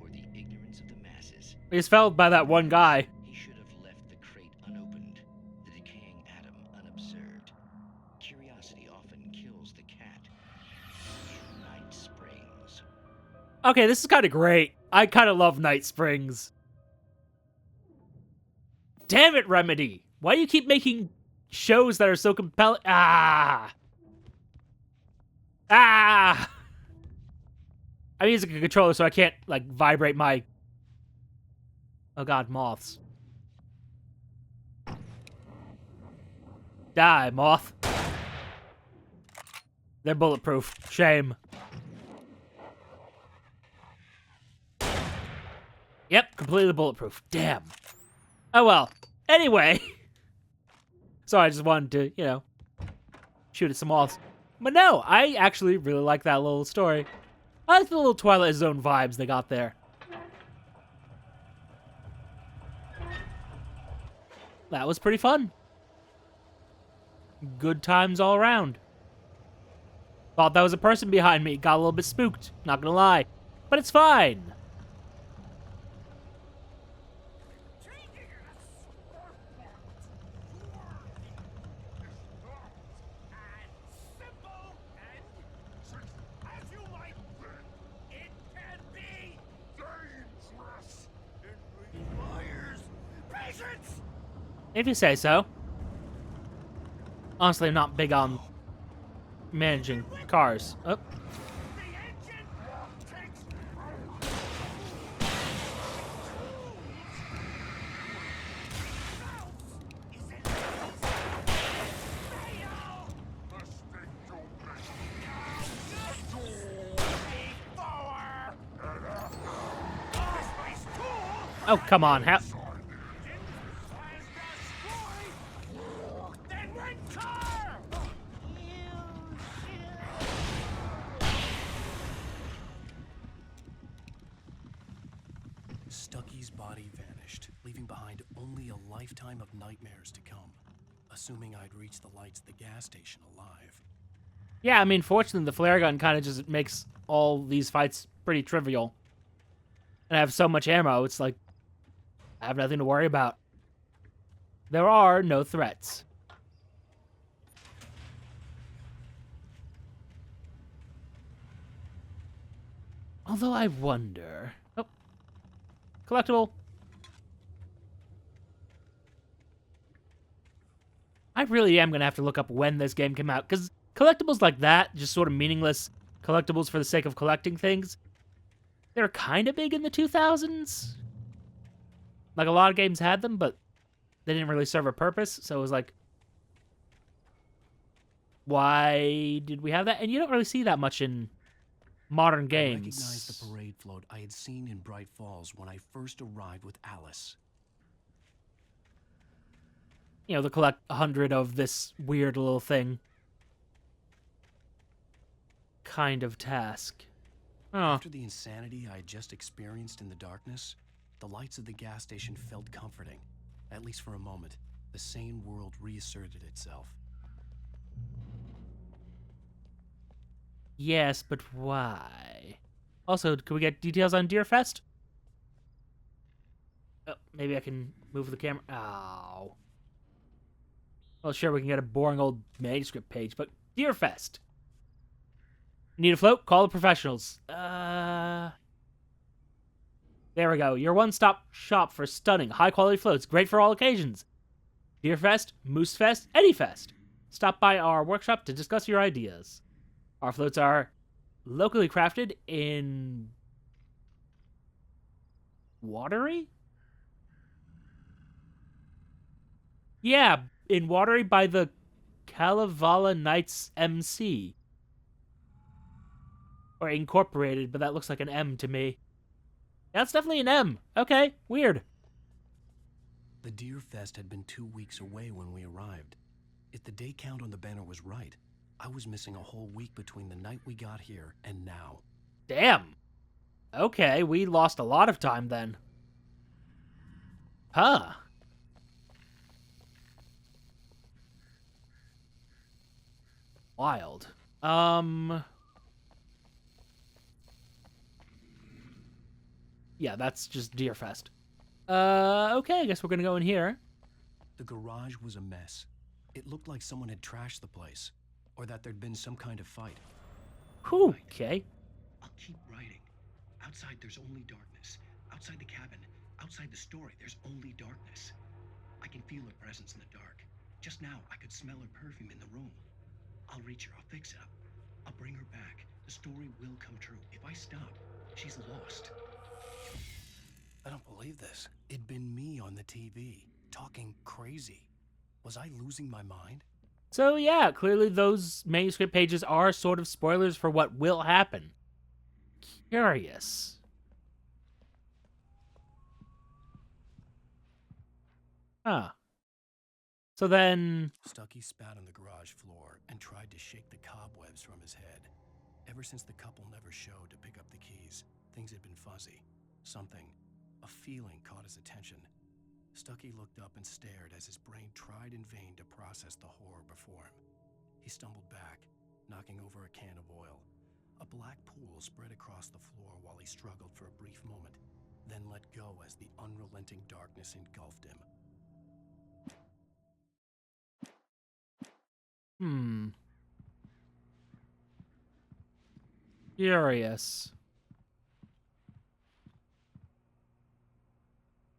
or the ignorance of the masses. he's felled by that one guy. He should have left the crate unopened, the decaying atom unobserved. Curiosity often kills the cat. Night Springs. Okay, this is kind of great. I kind of love Night Springs. Damn it, Remedy. Why do you keep making shows that are so compelling? Ah! I'm using a controller, so I can't, like, vibrate my... Oh god, moths. Die, moth. They're bulletproof. Shame. Yep, completely bulletproof. Damn. Oh well. Anyway. So I just wanted to, you know, shoot at some moths. But no, I actually really like that little story. I like the little Twilight Zone vibes they got there. That was pretty fun. Good times all around. Thought that was a person behind me. Got a little bit spooked, not gonna lie. But it's fine. If you say so. Honestly, I'm not big on managing cars. Oh. Oh, come on. How... Stucky's body vanished, leaving behind only a lifetime of nightmares to come. Assuming I'd reach the lights at the gas station alive. Yeah, I mean, fortunately, the flare gun kind of just makes all these fights pretty trivial. And I have so much ammo, it's like, I have nothing to worry about. There are no threats. Although I wonder... Oh. Collectible. I really am going to have to look up when this game came out, because collectibles like that, just sort of meaningless collectibles for the sake of collecting things, they were kind of big in the 2000s. Like, a lot of games had them, but they didn't really serve a purpose, so it was like, why did we have that? And you don't really see that much in modern games. I recognized the parade float I had seen in Bright Falls when I first arrived with Alice. You know, to collect 100 of this weird little thing. Kind of task. Oh. After the insanity I had just experienced in the darkness, the lights of the gas station felt comforting. At least for a moment, the sane world reasserted itself. Yes, but why? Also, can we get details on Deerfest? Oh, maybe I can move the camera. Oh. Well, sure, we can get a boring old manuscript page, but Deerfest. Need a float? Call the professionals. There we go. Your one-stop shop for stunning, high-quality floats. Great for all occasions. Deerfest, Moosefest, Eddyfest. Stop by our workshop to discuss your ideas. Our floats are locally crafted in... Watery? Yeah, in Watery by the Kalevala Knights MC. Or Incorporated, but that looks like an M to me. That's definitely an M. Okay, weird. The Deer Fest had been 2 weeks away when we arrived. If the day count on the banner was right, I was missing a whole week between the night we got here and now. Damn. Okay, we lost a lot of time then. Huh. Wild. Yeah, that's just Deerfest. Okay, I guess we're gonna go in here. The garage was a mess. It looked like someone had trashed the place, or that there'd been some kind of fight. Whew, okay. I'll keep writing. Outside, there's only darkness. Outside the cabin, outside the story, there's only darkness. I can feel her presence in the dark. Just now, I could smell her perfume in the room. I'll reach her, I'll fix it up. I'll bring her back. The story will come true. If I stop, she's lost. I don't believe this. It'd been me on the TV, talking crazy. Was I losing my mind? So yeah, clearly those manuscript pages are sort of spoilers for what will happen. Curious. Huh. So then... Stucky spat on the garage floor and tried to shake the cobwebs from his head. Ever since the couple never showed to pick up the keys, things had been fuzzy. Something, a feeling caught his attention. Stucky looked up and stared as his brain tried in vain to process the horror before him. He stumbled back, knocking over a can of oil. A black pool spread across the floor while he struggled for a brief moment, then let go as the unrelenting darkness engulfed him. Curious.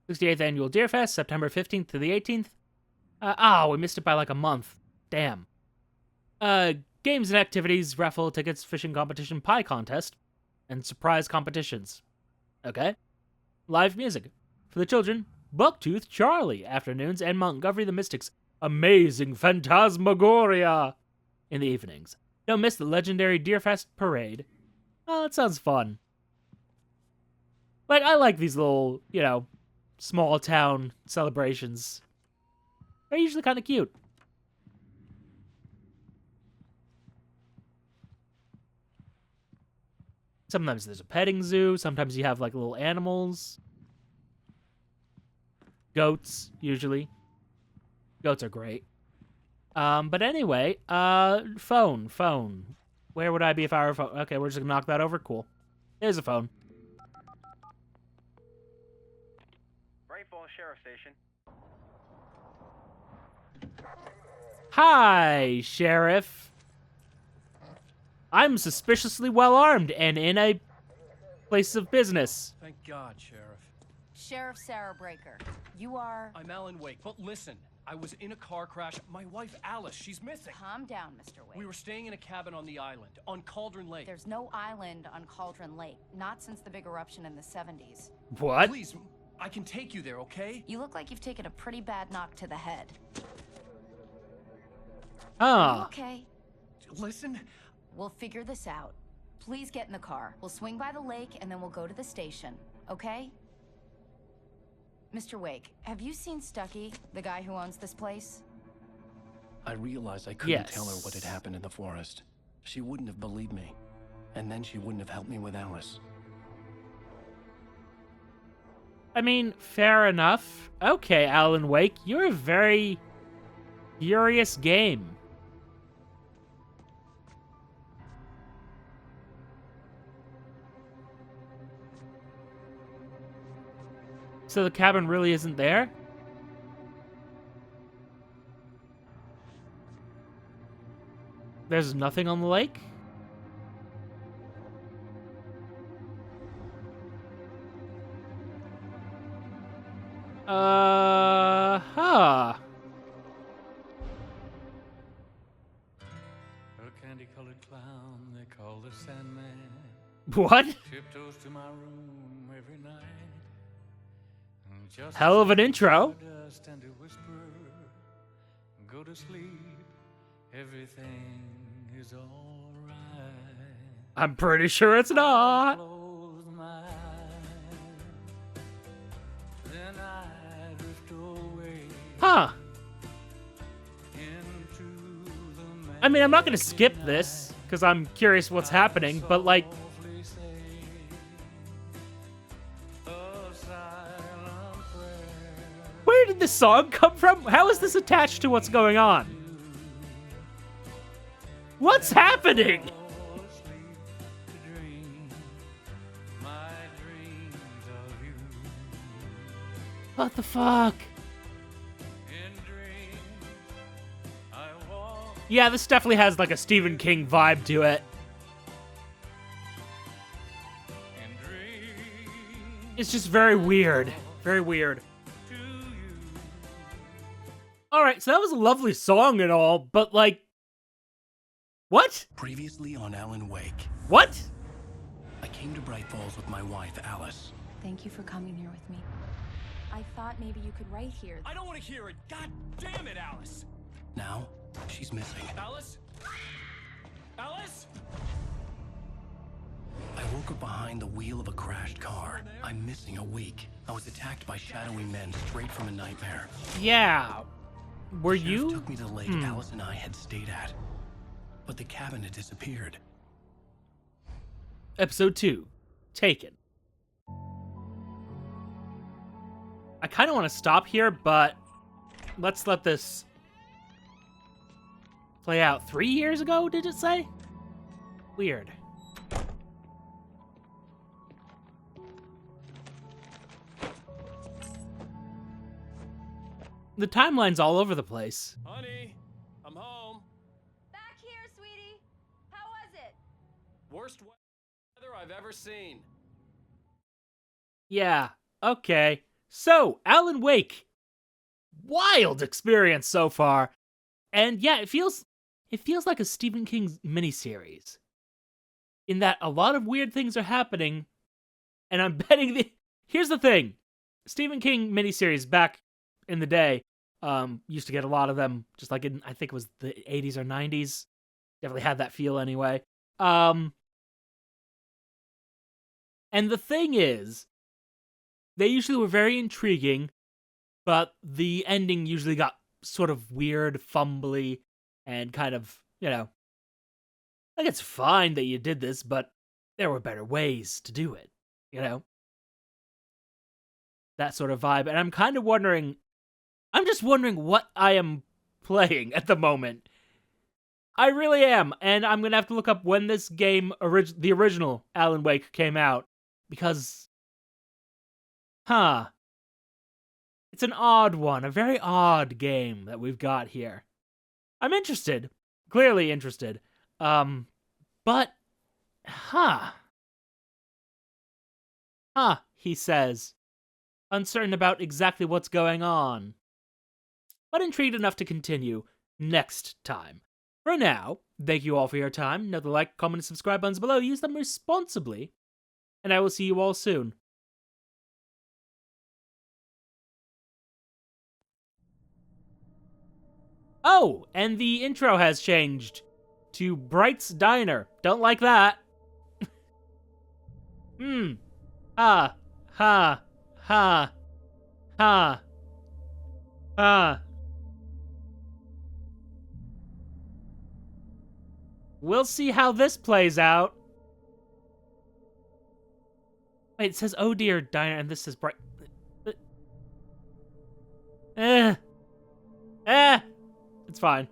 68th Annual Deerfest, September 15th to the 18th. We missed it by like a month. Damn. Games and activities, raffle tickets, fishing competition, pie contest, and surprise competitions. Okay. Live music. For the children, Bucktooth Charlie, afternoons, and Montgomery the Mystic's Amazing Phantasmagoria in the evenings. Don't miss the legendary Deerfest parade. Oh, that sounds fun. Like, I like these little, you know, small town celebrations. They're usually kind of cute. Sometimes there's a petting zoo. Sometimes you have, like, little animals. Goats, usually. Goats are great. But anyway, phone. Where would I be if I were a phone? Okay, we're just gonna knock that over. Cool. There's a phone. Bright Falls Sheriff Station. Hi, Sheriff. I'm suspiciously well armed and in a place of business. Thank God, Sheriff. Sheriff Sarah Breaker, you are... I'm Alan Wake, but listen. I was in a car crash. My wife, Alice, she's missing. Calm down, Mr. Wake. We were staying in a cabin on the island, on Cauldron Lake. There's no island on Cauldron Lake, not since the big eruption in the 70s. What? Please, I can take you there, okay? You look like you've taken a pretty bad knock to the head. Ah. Okay. Listen. We'll figure this out. Please get in the car. We'll swing by the lake and then we'll go to the station, okay? Mr. Wake, have you seen Stucky, the guy who owns this place? I realized I couldn't tell her what had happened in the forest. She wouldn't have believed me. And then she wouldn't have helped me with Alice. I mean, fair enough. Okay, Alan Wake, you're a very curious game. So the cabin really isn't there? There's nothing on the lake? Huh. A candy-colored clown they call the Sandman. What? Tiptoes to my room every night. Just Hell of an intro. dust and a whisper, go to sleep, everything is all right. I'm pretty sure it's not. Close my eyes, then I drift away Huh. into the I mean, I'm not gonna skip this, because I'm curious what's happening, but like... Where did this song come from? How is this attached to what's going on? What's happening? What the fuck? Yeah, this definitely has like a Stephen King vibe to it. It's just very weird. Very weird. Alright, so that was a lovely song and all, but like... What? Previously on Alan Wake. What? I came to Bright Falls with my wife, Alice. Thank you for coming here with me. I thought maybe you could write here. I don't want to hear it. God damn it, Alice. Now, she's missing. Alice? Alice? I woke up behind the wheel of a crashed car. I'm missing a week. I was attacked by shadowy men straight from a nightmare. Yeah. Were Sheriff you? took me to the lake Alice and I had stayed at. But the cabin had disappeared. Episode 2. Taken. I kind of want to stop here, but let's let this play out. 3 years ago, did it say? Weird. The timeline's all over the place. Honey, I'm home. Back here, sweetie. How was it? Worst weather I've ever seen. Yeah, okay. So, Alan Wake. Wild experience so far. And yeah, it feels like a Stephen King miniseries. In that a lot of weird things are happening, and I'm betting here's the thing. Stephen King miniseries back in the day, used to get a lot of them, just like in, I think it was the 80s or 90s. Definitely had that feel anyway. And the thing is, they usually were very intriguing, but the ending usually got sort of weird, fumbly, and kind of, you know, like it's fine that you did this, but there were better ways to do it, you know? That sort of vibe. And I'm kind of wondering, I'm just wondering what I am playing at the moment. I really am, and I'm going to have to look up when this game, the original Alan Wake, came out, because, it's an odd one, a very odd game that we've got here. I'm interested, clearly interested, but, he says, uncertain about exactly what's going on, but intrigued enough to continue next time. For now, thank you all for your time. Note the like, comment, and subscribe buttons below. Use them responsibly, and I will see you all soon. Oh, and the intro has changed to Bright's Diner. Don't like that. Ha. We'll see how this plays out. Wait, it says, oh dear, Diner, and this is Bright. It's fine.